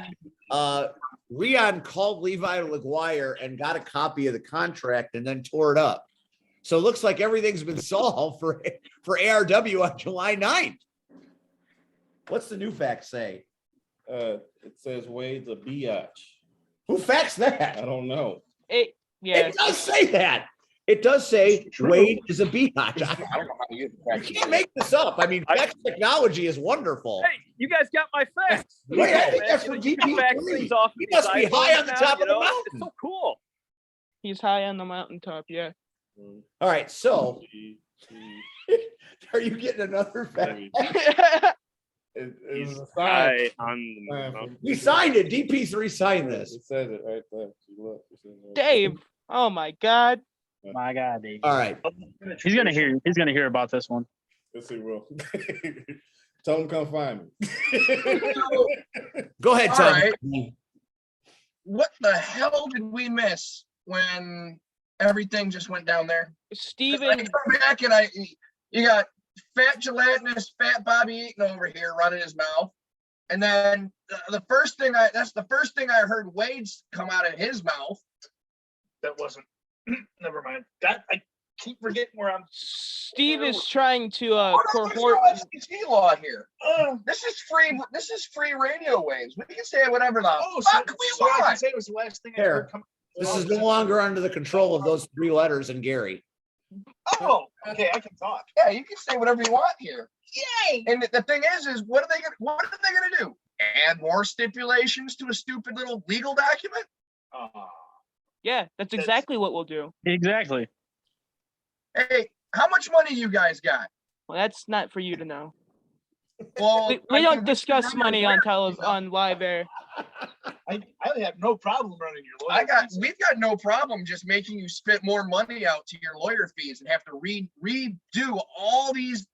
S1: Matt, Rion called Levi LaGuire and got a copy of the contract and then tore it up. So it looks like everything's been solved for ARW on July 9th. What's the new fax say?
S4: It says Wade's a biatch.
S1: Who faxed that?
S4: I don't know.
S2: yeah.
S1: It does say that. It does say Wade is a biatch.
S7: I don't know how to use
S1: You can't make this up. I mean, fax technology is wonderful.
S6: Hey, you guys got my facts.
S1: Wait, I think
S6: Man,
S1: that's
S6: you
S1: from
S6: know, you can fax
S1: DP3.
S6: things off
S1: He
S6: of
S1: must
S6: these
S1: be high on the
S6: iPhones
S1: top
S6: now,
S1: of the
S6: It's
S1: mountain.
S6: so cool.
S2: He's high on the mountaintop. Yeah.
S1: All right, so are you getting another fax?
S4: It was a sign.
S6: High on the
S4: Sign
S6: mountain.
S1: We signed it. DP3 signed this.
S4: It says it right there. See, look, it says it right
S2: Dave. Oh my God.
S3: My God, Dave.
S1: All right.
S3: He's gonna hear. He's gonna hear about this one.
S4: there. Yes, he will. Tell him come find me.
S1: Go ahead,
S7: All
S1: Tom.
S7: right. what the hell did we miss when everything just went down there? 'Cause I
S2: Steven,
S7: come back and you got fat gelatinous fat Bobby Eaton over here running his mouth. And then that's the first thing I heard Wade's come out of his mouth.
S8: That wasn't. Never mind. That I keep forgetting where I'm.
S2: Steve is trying to
S7: There's
S2: cohort.
S7: no FCC law here. This is free radio waves. We can say whatever the fuck we
S8: so I can
S7: want.
S8: say it was the last thing I
S1: Here.
S8: heard come.
S1: This is no longer under the control of those 3 letters and Gary.
S8: Oh, okay, I can talk.
S7: Yeah, you can say whatever you want here. Yay! And the thing is what are they gonna do? Add more stipulations to a stupid little legal document?
S2: Yeah, that's exactly what we'll do.
S3: Exactly.
S7: Hey, how much money you guys got?
S2: Well, that's not for you to know.
S7: Well,
S2: We don't discuss money on on live air.
S8: I have no problem running your lawyer.
S7: We've got no problem just making you spit more money out to your lawyer fees and have to redo all these.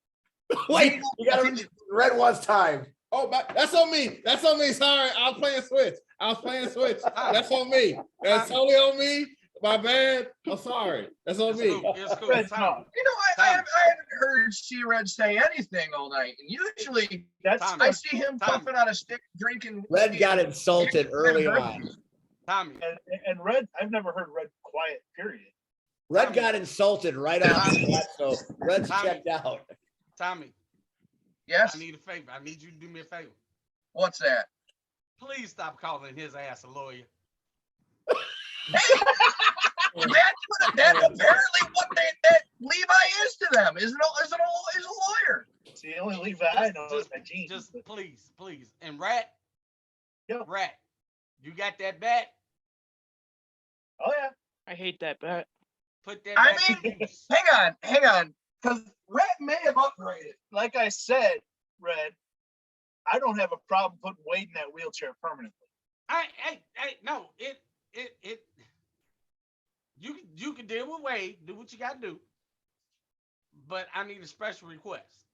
S1: Wait, you gotta, Red wants time.
S4: Oh, that's on me. That's on me. Sorry, I was playing Switch. That's on me. That's totally on me. My bad. I'm sorry. That's on me.
S5: It's cool.
S8: Red,
S5: Time.
S8: no.
S7: You know, I haven't heard C-Red say anything all night. And usually
S8: That's
S5: Tommy.
S7: I see him
S5: Tommy.
S7: puffing on a stick, drinking.
S1: Red
S7: whiskey.
S1: got insulted early on.
S5: Tommy.
S8: and Red. I've never heard Red quiet. Period.
S1: Red got insulted right off the bat, so Red's
S5: Tommy.
S1: checked out.
S5: Tommy.
S7: Yes.
S5: I need a favor. I need you to do me a favor.
S7: What's that?
S5: Please stop calling his ass a lawyer.
S7: That's apparently what that Levi is to them. Is a lawyer.
S8: It's the only Levi I know is
S5: Just-
S8: my jeans.
S5: Just please. And Rat.
S8: Yeah.
S5: Rat. You got that bat?
S8: Oh yeah.
S2: I hate that bet.
S5: Put that
S7: I
S5: bat to
S7: mean,
S5: use.
S7: hang on, because Red may have upgraded.
S8: Like I said, Red, I don't have a problem putting Wade in that wheelchair permanently.
S5: No, you can deal with Wade, do what you gotta do. But I need a special request.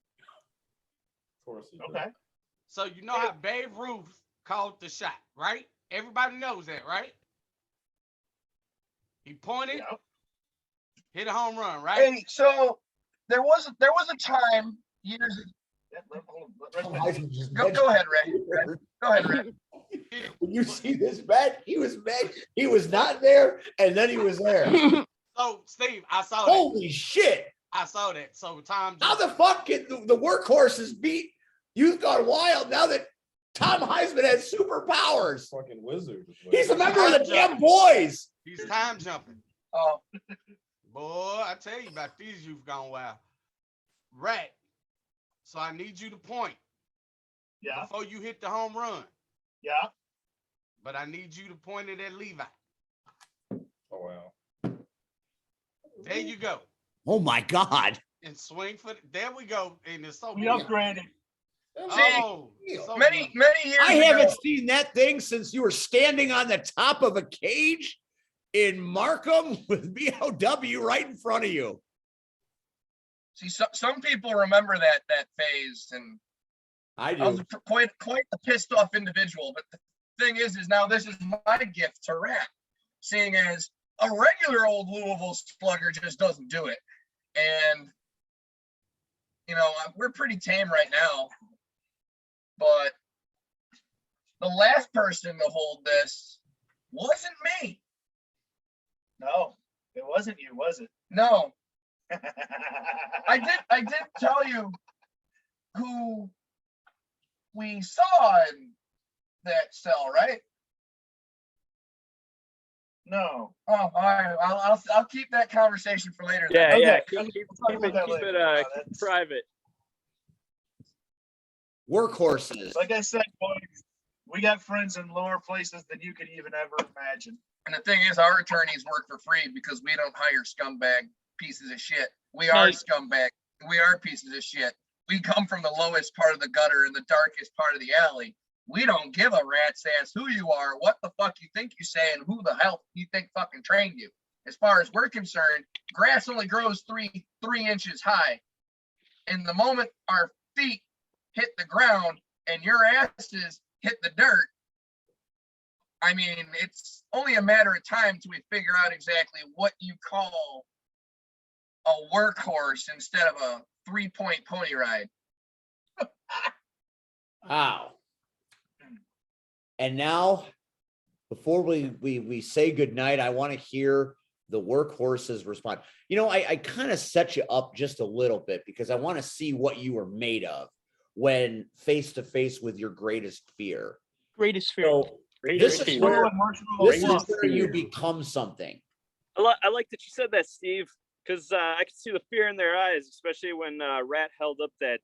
S4: Of course. he
S8: Okay.
S4: did.
S5: So you know how Babe Ruth called the shot, right? Everybody knows that, right? He pointed,
S8: Yeah.
S5: hit a home run, right?
S7: Hey, so there was a time years.
S8: Yeah, hold on,
S1: Oh,
S8: Red,
S7: Go ahead, Ray. Go ahead, Ray.
S1: When you see this bet, he was mad. He was not there, and then he was there.
S5: So Steve, I saw that.
S1: Holy shit!
S5: I saw that. So Tom,
S1: How the fuck can the workhorses beat Youth Gone Wild now that Tom Heisman has superpowers?
S4: Fucking wizard. is what
S1: He's
S4: he
S1: a
S4: is.
S1: member of the damn boys.
S5: he's time jumping.
S7: Oh,
S5: Boy, I tell you about these Youth Gone Wild. Rat. So I need you to point
S8: yeah,
S5: before you hit the home run.
S8: yeah.
S5: But I need you to point it at Levi.
S4: Oh wow.
S5: There you go.
S1: Oh my God.
S5: And swing for there we go. And it's so
S8: We
S5: good.
S8: upgraded.
S5: Oh, so
S7: many
S5: good.
S7: years
S1: I
S7: ago.
S1: haven't seen that thing since you were standing on the top of a cage in Markham with BOW right in front of you.
S7: See, some people remember that phase, and
S1: I
S7: I was
S1: do.
S7: quite a pissed off individual. But the thing is now this is my gift to Rat, seeing as a regular old Louisville slugger just doesn't do it, and you know we're pretty tame right now. But the last person to hold this wasn't me.
S8: No, it wasn't you, was it?
S7: No, I did tell you who we saw in that cell, right?
S8: No.
S7: Oh, all right. I'll keep that conversation for later.
S6: Yeah,
S7: then.
S6: yeah.
S8: Okay.
S6: Keep
S8: Talk about that later. That's-
S6: private.
S1: Workhorses.
S8: Like I said, boys, we got friends in lower places than you could even ever imagine.
S7: And the thing is, our attorneys work for free because we don't hire scumbag pieces of shit. We are
S2: Right.
S7: scumbag. We are pieces of shit. We come from the lowest part of the gutter and the darkest part of the alley. We don't give a rat's ass who you are, what the fuck you think you say, and who the hell you think fucking trained you. As far as we're concerned, grass only grows three inches high. And the moment our feet hit the ground and your asses hit the dirt, I mean, it's only a matter of time till we figure out exactly what you call a workhorse instead of a 3-point pony ride.
S1: Wow. And now, before we say goodnight, I want to hear the workhorse's response. You know, I kind of set you up just a little bit because I want to see what you were made of when face to face with your greatest fear.
S2: Greatest fear.
S1: So this is where you become something.
S6: I like that you said that, Steve, because I could see the fear in their eyes, especially when Rat held up that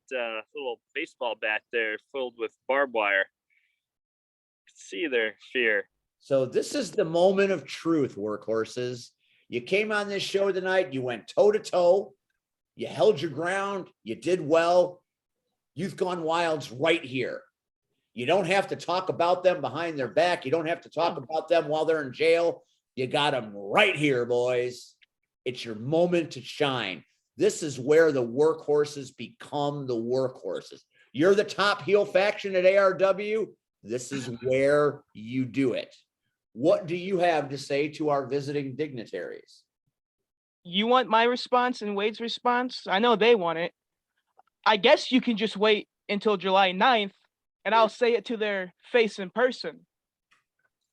S6: little baseball bat there filled with barbed wire. I could see their fear.
S1: So this is the moment of truth, workhorses. You came on this show tonight, you went toe to toe, you held your ground, you did well. Youth Gone Wild's right here. You don't have to talk about them behind their back. You don't have to talk about them while they're in jail. You got them right here, boys. It's your moment to shine. This is where the workhorses become the workhorses. You're the top heel faction at ARW. This is where you do it. What do you have to say to our visiting dignitaries?
S2: You want my response and Wade's response? I know they want it. I guess you can just wait until July 9th and I'll say it to their face in person.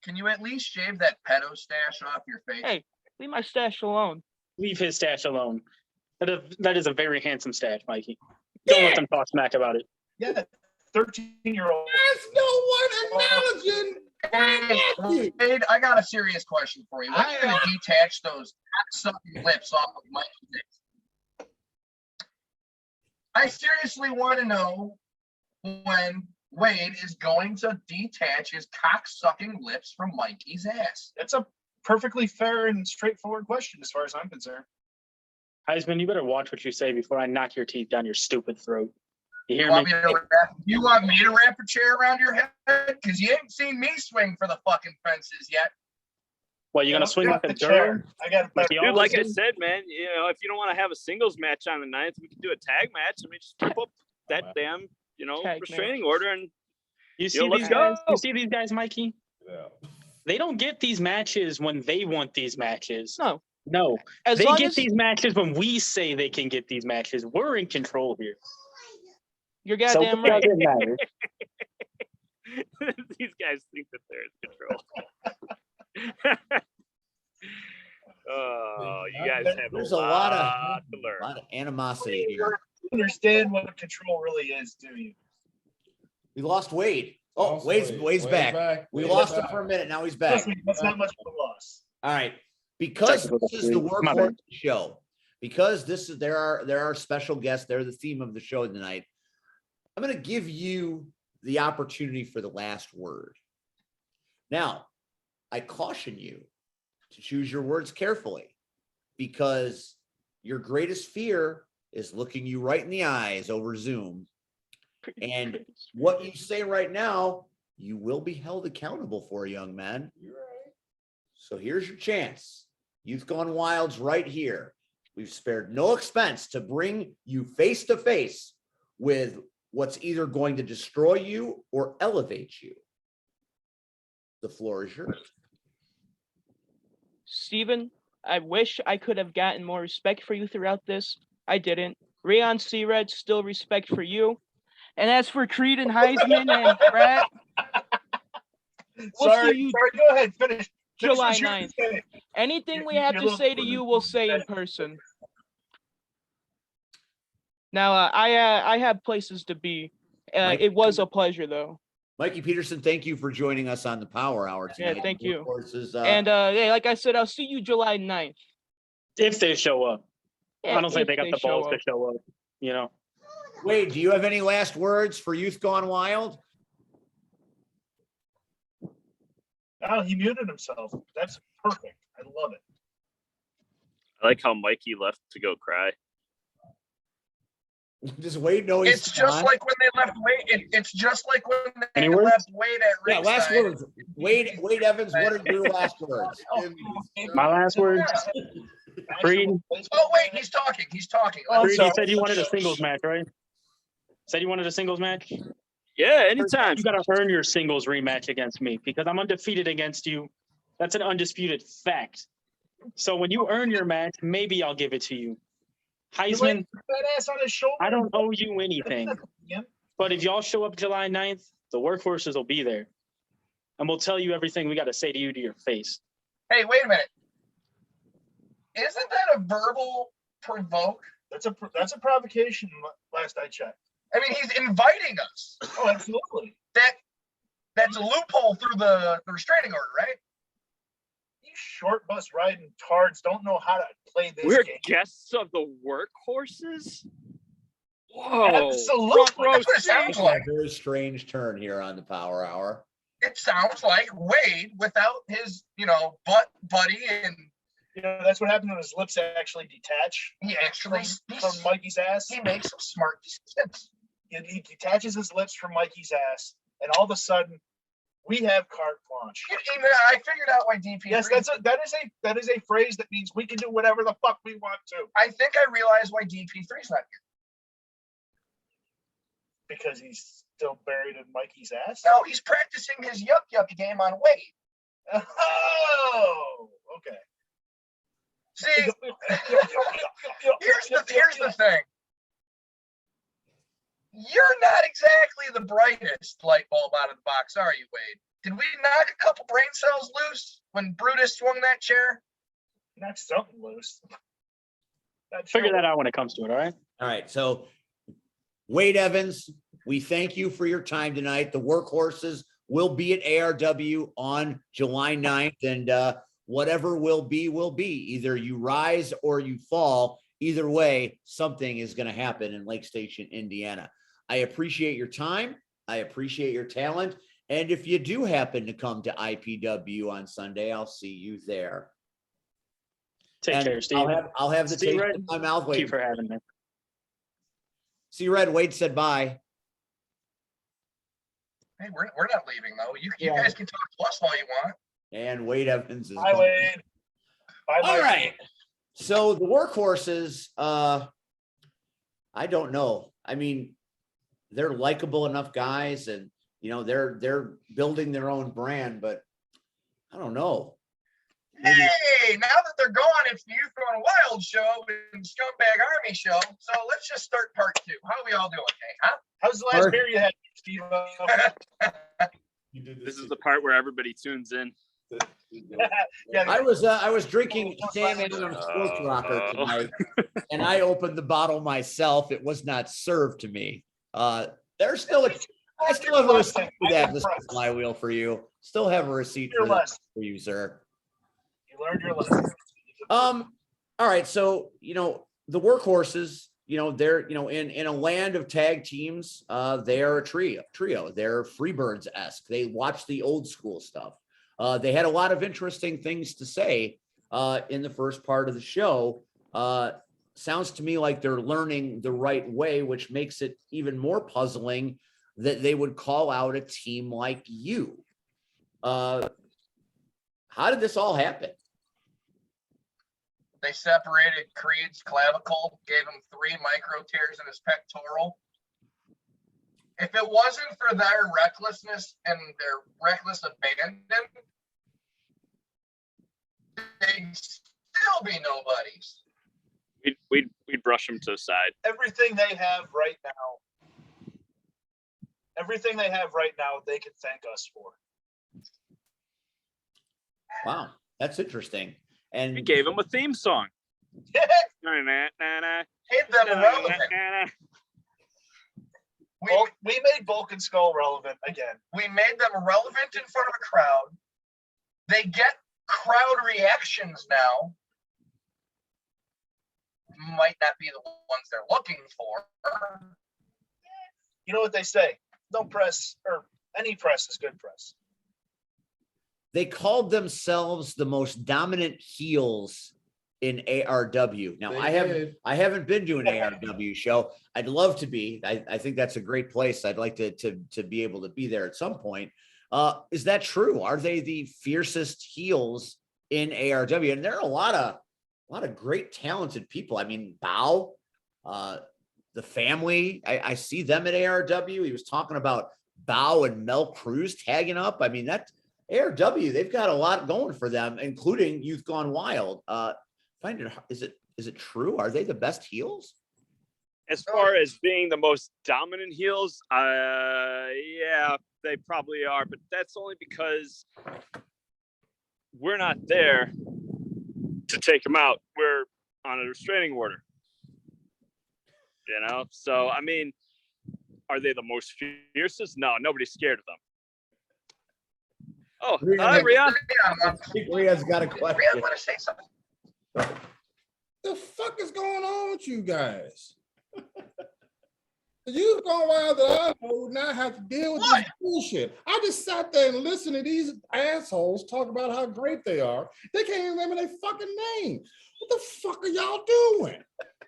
S7: Can you at least shave that pedo stash off your face?
S2: Hey, leave my stash alone.
S3: Leave his stash alone. That is a very handsome stash, Mikey. Don't let them talk smack about it.
S8: Yeah, 13-year-old.
S4: There's no one acknowledging.
S7: Hey, Wade, I got a serious question for you. When are you going to detach those sucking lips off of Mikey's dick? I seriously want to know when Wade is going to detach his cock-sucking lips from Mikey's ass.
S8: That's a perfectly fair and straightforward question as far as I'm concerned.
S3: Heisman, you better watch what you say before I knock your teeth down your stupid throat. You hear
S7: You want
S3: me?
S7: you want me to wrap a chair around your head? Because you ain't seen me swing for the fucking fences yet.
S3: What, you gonna swing like a
S8: the
S3: girl?
S8: chair. I got
S3: Like the
S6: Dude, like I
S3: Austin?
S6: said, man, you know, if you don't want to have a singles match on the 9th, we can do a tag match. I mean, just keep up that damn,
S2: Tag
S6: restraining
S2: match.
S6: order and
S3: You see
S6: Yo, let's
S3: these guys?
S6: go.
S3: You see these guys, Mikey?
S4: Yeah.
S3: They don't get these matches when they want these matches.
S2: No.
S3: No,
S2: As
S3: they
S2: long
S3: get
S2: as
S3: these matches when we say they can get these matches. We're in control here.
S2: you're
S3: So
S2: goddamn
S3: it
S2: right.
S3: doesn't matter.
S6: these guys think that they're in control. Oh, you guys have
S1: There's
S6: a
S1: a lot
S6: to learn.
S1: of animosity here.
S8: understand what control really is, do you?
S1: We lost Wade. Oh,
S4: Lost
S1: Wade's
S4: Wade's
S1: back. We
S4: Wade's
S1: lost him
S4: back.
S1: for a minute. Now he's back.
S8: Trust me, that's not much of a loss.
S1: All right. Because
S3: Technical
S1: this is the
S3: difficulties. My
S1: workhorse
S3: bad.
S1: show, because this is there are special guests, they're the theme of the show tonight. I'm going to give you the opportunity for the last word. Now, I caution you to choose your words carefully because your greatest fear is looking you right in the eyes over Zoom. And what you say right now, you will be held accountable for, young man.
S4: You're right.
S1: So here's your chance. Youth Gone Wild's right here. We've spared no expense to bring you face to face with what's either going to destroy you or elevate you. The floor is yours.
S2: Steven, I wish I could have gotten more respect for you throughout this. I didn't. Rayon C-Red, still respect for you. And as for Creed and Heisman and Brad, We'll
S8: Sorry,
S2: see you
S8: go ahead, finish. Finish
S2: July
S8: what you were
S2: 9th.
S8: saying.
S2: Anything we
S8: Your
S2: have to
S8: little
S2: say to
S8: brother
S2: you, we'll say in
S8: said-
S2: person. Now, I have places to be.
S1: Mike?
S2: It was a pleasure, though.
S1: Mikey Peterson, thank you for joining us on the Power Hour
S2: Yeah,
S1: tonight.
S2: thank you.
S1: Of course, is,
S2: And yeah, like I said, I'll see you July 9th.
S3: If they show up.
S2: Yeah,
S3: I don't think
S2: if
S3: they got the
S2: show
S3: balls
S2: up.
S3: to show up. You know.
S1: Wade, do you have any last words for Youth Gone Wild?
S8: Oh, he muted himself. That's perfect. I love it.
S6: I like how Mikey left to go cry.
S1: Does Wade know he's
S7: It's just
S1: gone?
S7: like when they left Wade. It's just like when they
S3: Any words?
S7: left Wade at
S1: Yeah, last
S7: ringside.
S1: words. Wade Evans, what are your last words?
S3: My last words. Creed.
S7: Oh wait, he's talking. He's talking.
S8: Oh, I'm
S3: Creed, you
S8: sorry.
S3: said you wanted a singles match, right? Said you wanted a singles match.
S6: Yeah, anytime.
S3: You got to earn your singles rematch against me because I'm undefeated against you. That's an undisputed fact. So when you earn your match, maybe I'll give it to you.
S8: You laid
S3: Heisman,
S8: that ass on his shoulder.
S3: I don't owe you anything.
S8: Yeah.
S3: But if y'all show up July 9th, the workhorses will be there. And we'll tell you everything we got to say to you to your face.
S7: Hey, wait a minute. Isn't that a verbal provoke?
S8: That's a provocation. Last I checked.
S7: I mean, he's inviting us.
S8: Oh, absolutely.
S7: That's a loophole through the restraining order, right?
S8: You short bus riding tards don't know how to play this
S6: We're
S8: game.
S6: guests of the workhorses? Whoa.
S8: Absolutely.
S6: Front row
S7: That's what it sounds
S6: seat.
S7: like.
S1: A very strange turn here on the Power Hour.
S7: It sounds like Wade without his, butt buddy, and
S8: You know, that's what happened when his lips actually detach
S7: he actually
S8: from Mikey's ass.
S7: he makes some smart decisions.
S8: He detaches his lips from Mikey's ass, and all of a sudden, we have carte blanche.
S7: I figured out why DP.
S8: Yes, that is a phrase that means we can do whatever the fuck we want to.
S7: I think I realized why DP3's not here.
S8: Because he's still buried in Mikey's ass.
S7: No, he's practicing his yuck game on Wade.
S8: Oh, okay.
S7: See, here's the thing. You're not exactly the brightest light bulb out of the box, are you, Wade? Did we knock a couple brain cells loose when Brutus swung that chair?
S8: Knock something loose.
S3: Figure that out when it comes to it, all right?
S1: All right. So, Wade Evans, we thank you for your time tonight. The workhorses will be at ARW on July 9th, and whatever will be, will be. Either you rise or you fall. Either way, something is going to happen in Lake Station, Indiana. I appreciate your time. I appreciate your talent. And if you do happen to come to IPW on Sunday, I'll see you there.
S3: Take
S1: And
S3: care, Steve.
S1: I'll have the
S3: Steve
S1: taste
S3: Red,
S1: in my mouth.
S3: Thank you
S1: Wait.
S3: for having me.
S1: See, Red, Wade said bye.
S7: Hey, we're not leaving though. You
S8: Yeah.
S7: guys can talk to us all you want.
S1: And Wade Evans is
S8: Bye,
S1: gone.
S8: Wade. Bye,
S1: All
S8: Mikey.
S1: right. So the workhorses, I don't know. I mean, they're likable enough guys, and they're building their own brand, but I don't know. Maybe-
S7: Hey, now that they're gone, it's the Youth Gone Wild show and Scumbag Army show. So let's just start part 2. How are we all doing? Hey, huh?
S8: How's the last
S1: Mark.
S8: beer you had, Steve?
S4: You did
S6: This is the part where everybody tunes in.
S8: Yeah,
S1: I was drinking Sam Adams Sports Rocker tonight, and I opened the bottle myself. It was not served to me. There's still I still have a receipt for that, Mr. Flywheel, for you. Still have a receipt for that for you, sir.
S8: You learned your lesson.
S1: All right. So, the workhorses, they're, in a land of tag teams, they are a trio. They're Freebirds-esque. They watch the old school stuff. They had a lot of interesting things to say in the first part of the show. Sounds to me like they're learning the right way, which makes it even more puzzling that they would call out a team like you. How did this all happen?
S7: They separated Creed's clavicle, gave him 3 micro tears in his pectoral. If it wasn't for their recklessness and their reckless abandon, they'd still be nobodies.
S6: We'd brush them to the side.
S8: Everything they have right now, they can thank us for.
S1: Wow, that's interesting. And
S6: We gave them a theme song.
S7: Made them relevant.
S8: We made Bulk and Skull relevant again.
S7: We made them relevant in front of a crowd. They get crowd reactions now. Might not be the ones they're looking for.
S8: You know what they say? No press, or any press is good press.
S1: they called themselves the most dominant heels in ARW. Now,
S4: They
S1: I
S4: did.
S1: haven't been to an ARW show. I'd love to be. I think that's a great place. I'd like to be able to be there at some point. Is that true? Are they the fiercest heels in ARW? And there are a lot of great talented people. I mean, Bao, the family, I see them at ARW. He was talking about Bow and Mel Cruz tagging up. I mean, that ARW, they've got a lot going for them, including Youth Gone Wild. Is it true? Are they the best heels?
S6: As far as being the most dominant heels, yeah, they probably are, but that's only because we're not there to take them out. We're on a restraining order. You know, so I mean, are they the most fiercest? No, nobody's scared of them. Oh, hi, Rian.
S1: I think Ria's got a question.
S7: I want to say something.
S4: The fuck is going on with you guys? You've gone wild that I would not have to deal with this bullshit. I just sat there and listened to these assholes talk about how great they are. They can't even remember their fucking name. What the fuck are y'all doing?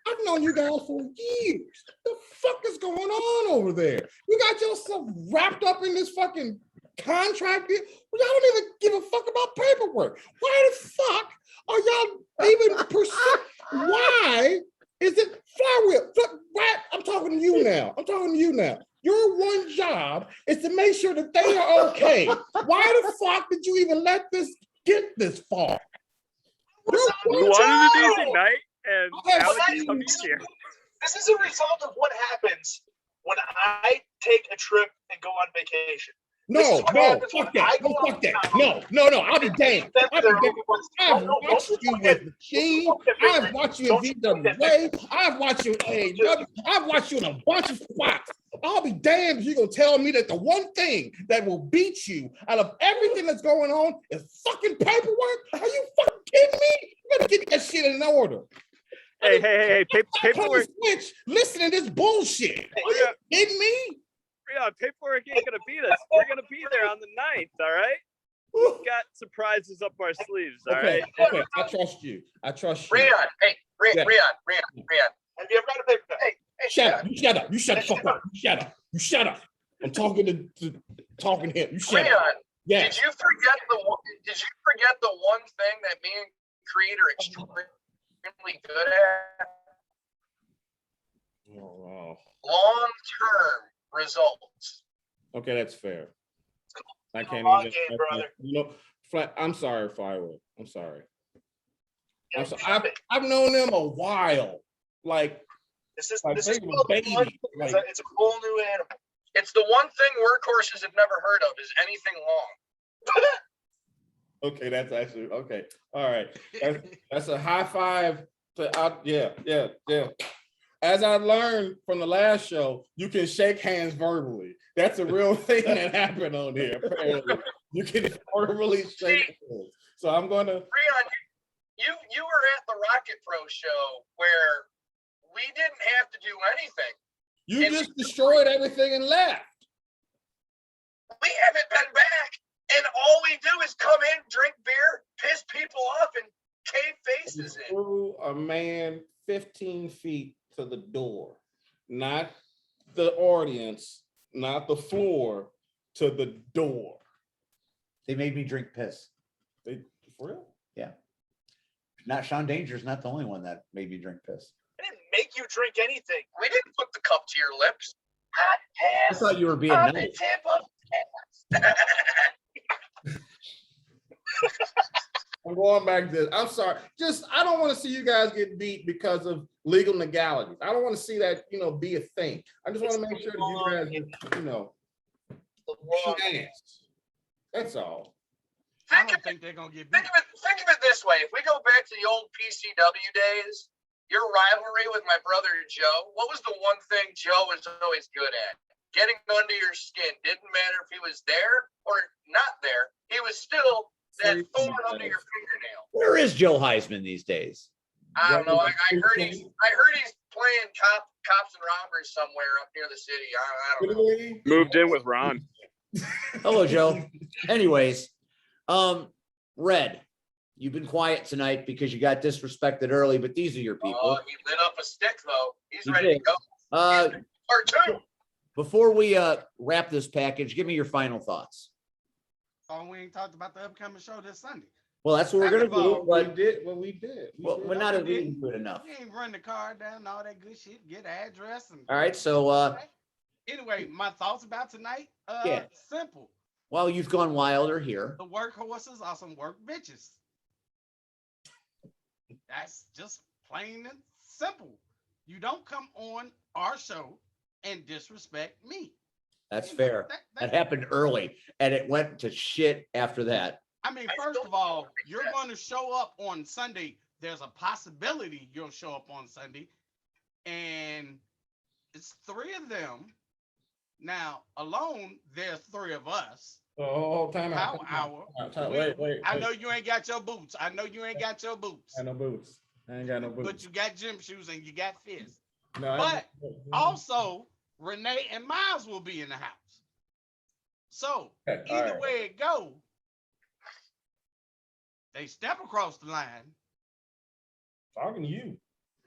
S4: I've known you guys for years. The fuck is going on over there? You got yourself wrapped up in this fucking contract. Y'all don't even give a fuck about paperwork. Why the fuck are y'all even pursuing? Why is it Flywheel? Right? I'm talking to you now. Your one job is to make sure that they are okay. Why the fuck did you even let this get this far?
S6: We wanted an easy night, and
S4: Okay,
S6: Alex
S8: but
S6: come here.
S8: This is a result of what happens when I take a trip and go on vacation. This
S4: No,
S8: is what
S4: no,
S8: happens
S4: fuck
S8: when I
S4: that.
S8: go
S4: No,
S8: out
S4: fuck that.
S8: of town.
S4: No, I'll be damned. I'll be damned. I've
S8: No,
S4: watched you with Machine. I've watched you in VWA. I've watched you in AEW. I've watched you in a bunch of spots. I'll be damned if you're going to tell me that the one thing that will beat you out of everything that's going on is fucking paperwork? Are you fucking kidding me? You better get that shit in order.
S6: Hey, paperwork.
S4: Switch. Listen to this bullshit. Are you kidding me?
S6: Yeah, paperwork ain't gonna beat us. We're gonna be there on the 9th, all right? We've got surprises up our sleeves, all right?
S4: Okay, I trust you.
S7: Rian, hey, Rian.
S8: Have you ever got a paper cut?
S7: Hey,
S4: Shut up. You shut the fuck up. You shut up. I'm talking to him. You shut up.
S7: Rian,
S4: Yeah.
S7: did you forget the one thing that me and Creed are extremely good at?
S4: Oh,
S7: Long-term results.
S4: okay, that's fair. I can't
S8: long
S4: even.
S8: game, brother.
S4: I'm sorry, Firewood. I'm sorry.
S8: Yeah,
S4: I've known them a while. Like,
S8: This is
S4: like
S8: this
S4: they
S8: is
S4: were
S8: called
S4: babies.
S8: blood.
S4: Like,
S8: It's a whole new animal.
S7: It's the one thing workhorses have never heard of is anything long.
S4: okay, that's actually okay. All right, that's a high five. Yeah. As I learned from the last show, you can shake hands verbally. That's a real thing that happened on here. Apparently, you can verbally shake hands. So I'm gonna.
S7: Rian, you were at the Rocket Pro show where we didn't have to do anything.
S4: You just destroyed everything and left.
S7: We haven't been back, and all we do is come in, drink beer, piss people off, and cave faces in.
S4: Threw a man 15 feet to the door, not the audience, not the floor, to the door.
S1: They made me drink piss.
S4: They for real?
S1: Not Sean Danger's not the only one that made me drink piss.
S8: I didn't make you drink anything.
S7: We didn't put the cup to your lips. Hot
S1: I
S7: ass
S1: thought you were being
S7: on the
S1: nice.
S7: tip of
S4: I'm going back to this. I'm sorry. I don't want to see you guys get beat because of legal legalities. I don't want to see that, be a thing. I just want to make sure that you guys,
S8: The wrong
S4: shoot ass. That's all.
S5: I
S7: Think
S5: don't
S7: of
S5: think they're gonna get
S7: Think
S5: beat.
S7: of it this way. If we go back to the old PCW days, your rivalry with my brother Joe, what was the one thing Joe was always good at? Getting under your skin. Didn't matter if he was there or not there. He was still that thorn under your fingernail.
S1: Where is Joe Heisman these days?
S7: I don't know. I heard he's playing cops and robbers somewhere up near the city. I don't know.
S4: Really?
S6: Moved in with Ron.
S1: Hello, Joe. Anyways, Red, you've been quiet tonight because you got disrespected early, but these are your
S7: Oh,
S1: people.
S7: he lit up a stick though. He's
S1: He
S7: ready to
S1: did.
S7: go.
S1: Uh,
S7: Part two.
S1: before we wrap this package, give me your final thoughts.
S5: Oh, we ain't talked about the upcoming show this Sunday.
S1: Well, that's what we're gonna do, but
S4: We did.
S1: we're not we didn't do it enough.
S5: We ain't run the card down, all that good shit. Get the address and.
S1: All right, so
S5: Anyway, my thoughts about tonight.
S1: Yeah.
S5: Simple.
S1: Well, you've gone wilder here.
S5: The workhorses are some work bitches. That's just plain and simple. You don't come on our show and disrespect me.
S1: That's
S5: You know,
S1: fair. That happened early, and it went to shit after that.
S5: I mean, first of all, you're going to show up on Sunday. There's a possibility you'll show up on Sunday, and it's 3 of them. Now, alone, there's 3 of us.
S4: Oh, time out.
S5: Power hour.
S4: Wait.
S5: I know you ain't got your boots. I know you ain't got your boots.
S4: I ain't no boots. I ain't got no boots.
S5: But you got gym shoes and you got fists.
S4: No, I
S5: But
S4: ain't-
S5: also, Renee and Miles will be in the house. So
S4: Okay, all
S5: either
S4: right.
S5: way it go, they step across the line.
S4: Talking to you.
S1: Are you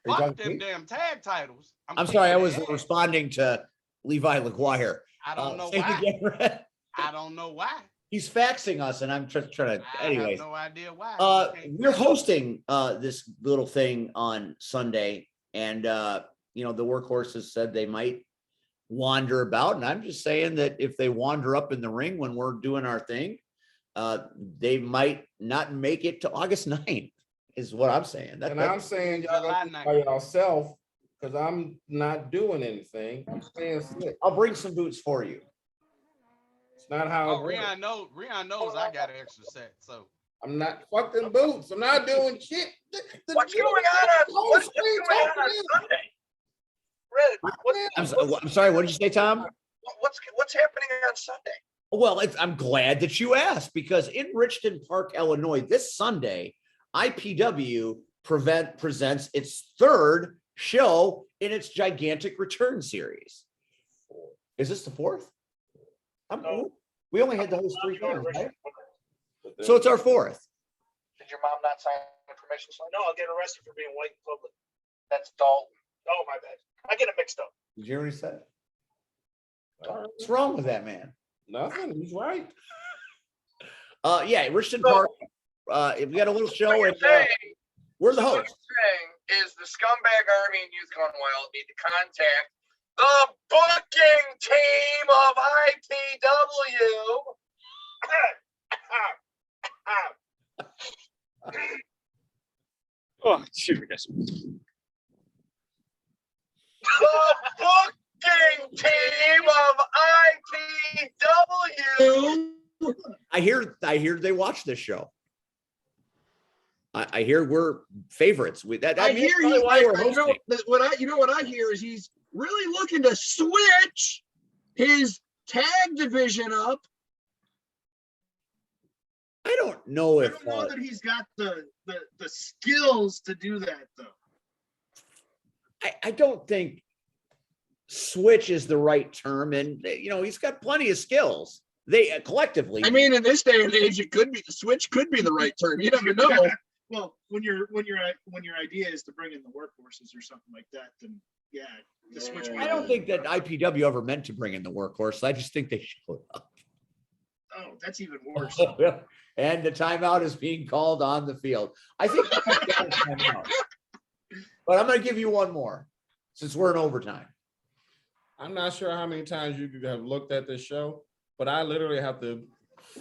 S5: Fuck
S1: talking to
S5: them
S1: me?
S5: damn tag titles.
S1: I'm sorry, I
S5: kicking
S1: was
S5: their ass.
S1: responding to Levi LaGuire.
S5: I don't know
S1: say it
S5: why.
S1: again, Red.
S5: I don't know why.
S1: He's faxing us, and I'm trying to.
S5: I
S1: Anyways,
S5: have no idea why. You can't
S1: we're
S5: tell.
S1: hosting this little thing on Sunday, and the workhorses said they might wander about, and I'm just saying that if they wander up in the ring when we're doing our thing, they might not make it to August 9th, is what I'm saying.
S4: And I'm saying y'all
S5: July
S4: gonna do it by yourself, because I'm not doing anything. I'm staying slick.
S1: I'll bring some boots for you.
S4: It's not how
S5: Oh,
S4: it works.
S5: Rion knows I got an extra set. So
S4: I'm not fucking boots. I'm not doing shit.
S7: What's going on? What's going on Sunday? Red,
S1: I'm sorry. What did you say, Tom?
S7: what's happening on Sunday?
S1: Well, I'm glad that you asked, because in Richton Park, Illinois, this Sunday, IPW presents its 3rd show in its gigantic return series. Is this the 4th?
S8: No.
S1: We only had to host 3
S8: Going to
S1: times,
S8: Richmond.
S1: right? So it's our 4th.
S7: Did your mom not sign information?
S8: No, I'll get arrested for being white in public.
S7: That's Dalton.
S8: Oh, my bad. I get it mixed up.
S1: Did you hear what he said?
S4: All right.
S1: What's wrong with that man?
S4: Nothing. He's right.
S1: Yeah, Richton Park. We got a little show,
S7: What
S1: and
S7: you're saying,
S1: we're the
S7: so what
S1: host.
S7: you're saying is the Scumbag Army and Youth Gone Wild need to contact the booking team of IPW.
S6: Oh, serious.
S7: The booking team of IPW.
S1: I hear they watch this show. I hear we're favorites.
S9: I
S1: means
S9: hear
S1: probably
S9: he's
S1: why
S9: like,
S1: we're hosting.
S9: what I hear is he's really looking to switch his tag division up.
S1: I don't know
S9: I
S1: if
S9: don't know that he's got the skills to do that though.
S1: I don't think switch is the right term, and he's got plenty of skills. They collectively.
S9: I mean, in this day and age, it could be the switch could be the right term. You never know.
S8: Well, when your idea is to bring in the workhorses or something like that, then yeah, the switch.
S1: I don't think that IPW ever meant to bring in the workhorse. I just think they showed up.
S8: Oh, that's even worse.
S1: And the timeout is being called on the field. I think we got a timeout. But I'm going to give you one more since we're in overtime.
S4: I'm not sure how many times you could have looked at this show, but I literally have to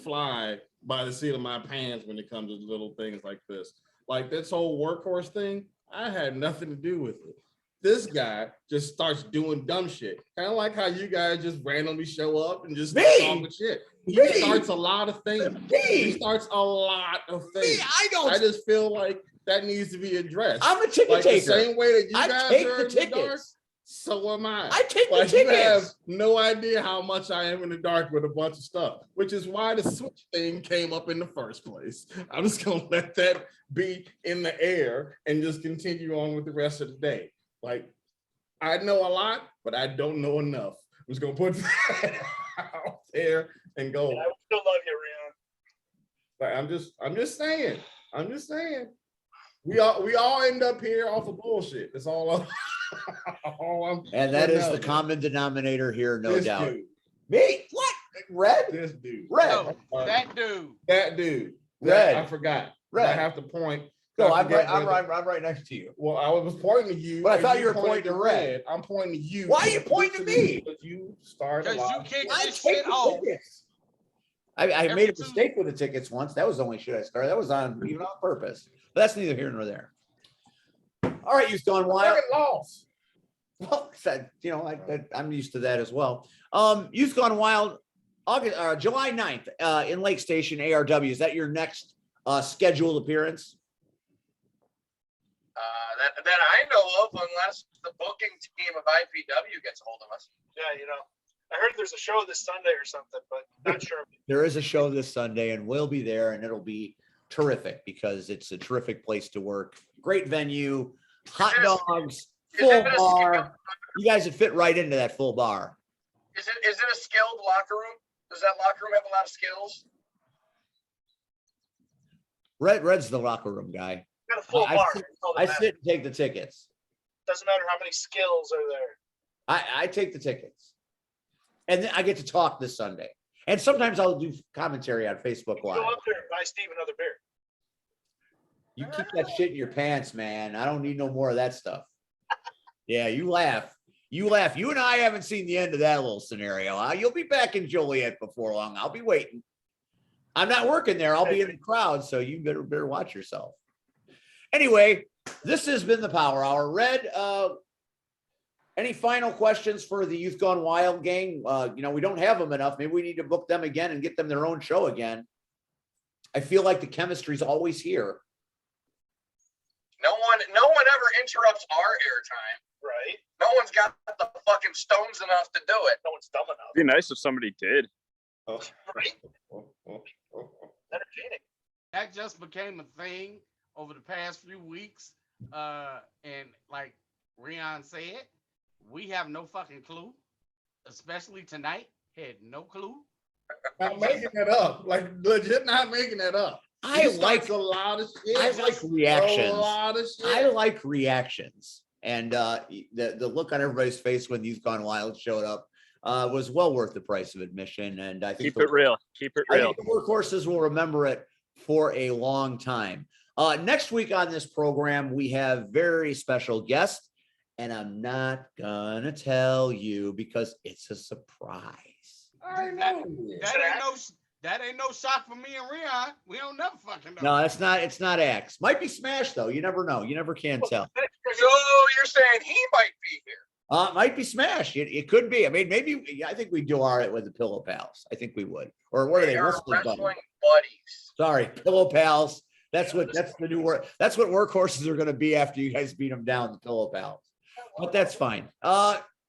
S4: fly by the seat of my pants when it comes to little things like this. Like this whole workhorse thing, I had nothing to do with it. This guy just starts doing dumb shit. Kind of like how you guys just randomly show up and just
S1: Me?
S4: talk with shit. He
S1: Me?
S4: starts a lot of things. He
S1: Me?
S4: starts a lot of
S1: Me,
S4: things.
S1: I
S4: I just feel like that needs to be addressed.
S1: I'm a ticket
S4: Like the
S1: taker.
S4: same way that you
S1: I
S4: guys
S1: take
S4: are
S1: the
S4: in the dark,
S1: tickets.
S4: so am I.
S1: I take the
S4: Like you have
S1: tickets.
S4: no idea how much I am in the dark with a bunch of stuff, which is why the switch thing came up in the first place. I'm just gonna let that be in the air and just continue on with the rest of the day. Like I know a lot, but I don't know enough. I'm just gonna put that out there and go.
S8: And I still love you, Rion.
S4: Like I'm just saying. We all end up here off of bullshit. That's all I'm
S1: And that is the
S4: putting out
S1: common denominator here,
S4: there.
S1: no
S4: This
S1: doubt.
S4: dude,
S1: Me? What? Red?
S4: this dude.
S1: Red.
S5: No, that dude.
S4: That dude.
S1: Red.
S4: I forgot.
S1: Red.
S4: I have to point
S1: No,
S4: I
S1: I'm
S4: forget
S1: right, I'm
S4: whether-
S1: right, I'm right next to you.
S4: Well, I was pointing to you.
S1: But I
S4: and
S1: thought you were
S4: pointed
S1: pointing to Red.
S4: I'm pointing to you.
S1: Why are you pointing to me?
S4: Because you started a
S5: Because you
S4: lot.
S5: kicked
S1: I
S5: this
S1: take
S5: shit
S1: the
S5: off.
S1: tickets. I
S5: Every
S1: made a
S5: Tuesday.
S1: mistake with the tickets once. That was the only shit I started. That was on even on purpose. But that's neither here nor there. All right, you've gone wild.
S4: Fucking lost.
S1: Well, you know, I'm used to that as well. Youth Gone Wild, July 9th, in Lake Station, ARW. Is that your next scheduled appearance?
S7: That I know of, unless the booking team of IPW gets a hold of us.
S8: Yeah, I heard there's a show this Sunday or something, but not sure.
S1: There is a show this Sunday, and we'll be there, and it'll be terrific because it's a terrific place to work. Great venue, hot dogs, full bar. You guys would fit right into that full bar.
S7: Is it a skilled locker room? Does that locker room have a lot of skills?
S1: Red's the locker room guy.
S8: Got a full
S1: I
S8: bar.
S1: sit-
S8: that's all that
S1: I
S8: matters.
S1: sit and take the tickets.
S8: Doesn't matter how many skills are there.
S1: I take the tickets. And then I get to talk this Sunday. And sometimes I'll do commentary on Facebook
S8: You
S1: Live.
S8: go up there and buy Steve another beer.
S1: You keep that shit in your pants, man. I don't need no more of that stuff. Yeah, you laugh. You laugh. You and I haven't seen the end of that little scenario. Huh? You'll be back in Joliet before long. I'll be waiting. I'm not working there. I'll be in the crowd, so you better watch yourself. Anyway, this has been the Power Hour. Red, any final questions for the Youth Gone Wild gang? We don't have them enough. Maybe we need to book them again and get them their own show again. I feel like the chemistry's always here.
S7: No one ever interrupts our airtime.
S8: Right?
S7: No one's got the fucking stones enough to do it.
S8: No one's dumb enough.
S6: It'd be nice if somebody did.
S8: Right? Entertaining.
S5: That just became a thing over the past few weeks. And like Rion said, we have no fucking clue, especially tonight. Had no clue.
S4: Not making that up. Like legit not making that up.
S1: I
S4: He
S1: like
S4: starts a lot of shit.
S1: I like
S4: just
S1: reactions.
S4: A lot of shit.
S1: I like reactions. And the look on everybody's face when Youth Gone Wild showed up was well worth the price of admission. And I think
S6: Keep it real. Keep it
S1: I
S6: real.
S1: think the workhorses will remember it for a long time. Next week on this program, we have very special guests, and I'm not gonna tell you because it's a surprise.
S4: I know.
S5: That ain't no shock for me and Rion. We don't never fucking know.
S1: No, it's not X. Might be Smash though. You never know. You never can tell.
S7: So you're saying he might be here?
S1: Might be Smash. It could be. I mean, maybe I think we do all right with the Pillow Pals. I think we would. Or what are they?
S7: They are
S1: Wrestling
S7: wrestling
S1: buddies.
S7: buddies.
S1: Sorry, Pillow Pals. That's the new word. That's what workhorses are going to be after you guys beat them down, the Pillow Pals. But that's fine.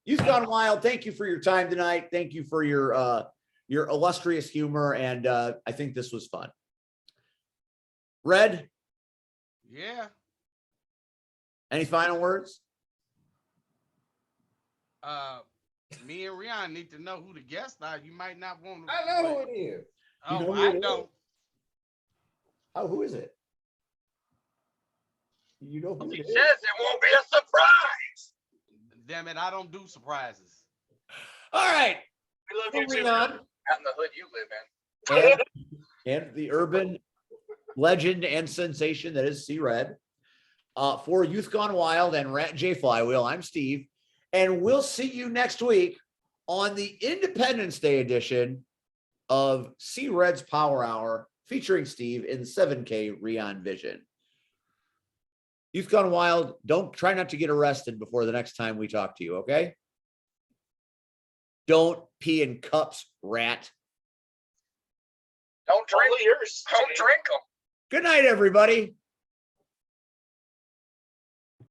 S1: You've Gone Wild. Thank you for your time tonight. Thank you for your illustrious humor, and I think this was fun. Red,
S5: Yeah.
S1: any final words?
S5: Me and Rion need to know who the guests are. You might not want to.
S4: I know who it is.
S1: You know
S5: Oh,
S1: who
S5: I
S1: it is?
S5: don't.
S1: Oh, who is it? You know who
S7: He
S1: it
S7: says
S1: is?
S7: it won't be a surprise.
S5: Damn it, I don't do surprises.
S1: All right.
S8: We love you
S1: Moving
S8: too.
S1: on.
S7: Out in the hood you live in.
S1: And the urban legend and sensation that is C-Red. For Youth Gone Wild and Rat J Flywheel, I'm Steve. And we'll see you next week on the Independence Day edition of C-Red's Power Hour featuring Steve in 7K Rion Vision. Youth Gone Wild, don't try not to get arrested before the next time we talk to you, okay? Don't pee in cups, rat.
S7: Don't drink.
S8: Only yours.
S7: Don't drink them.
S1: Good night, everybody.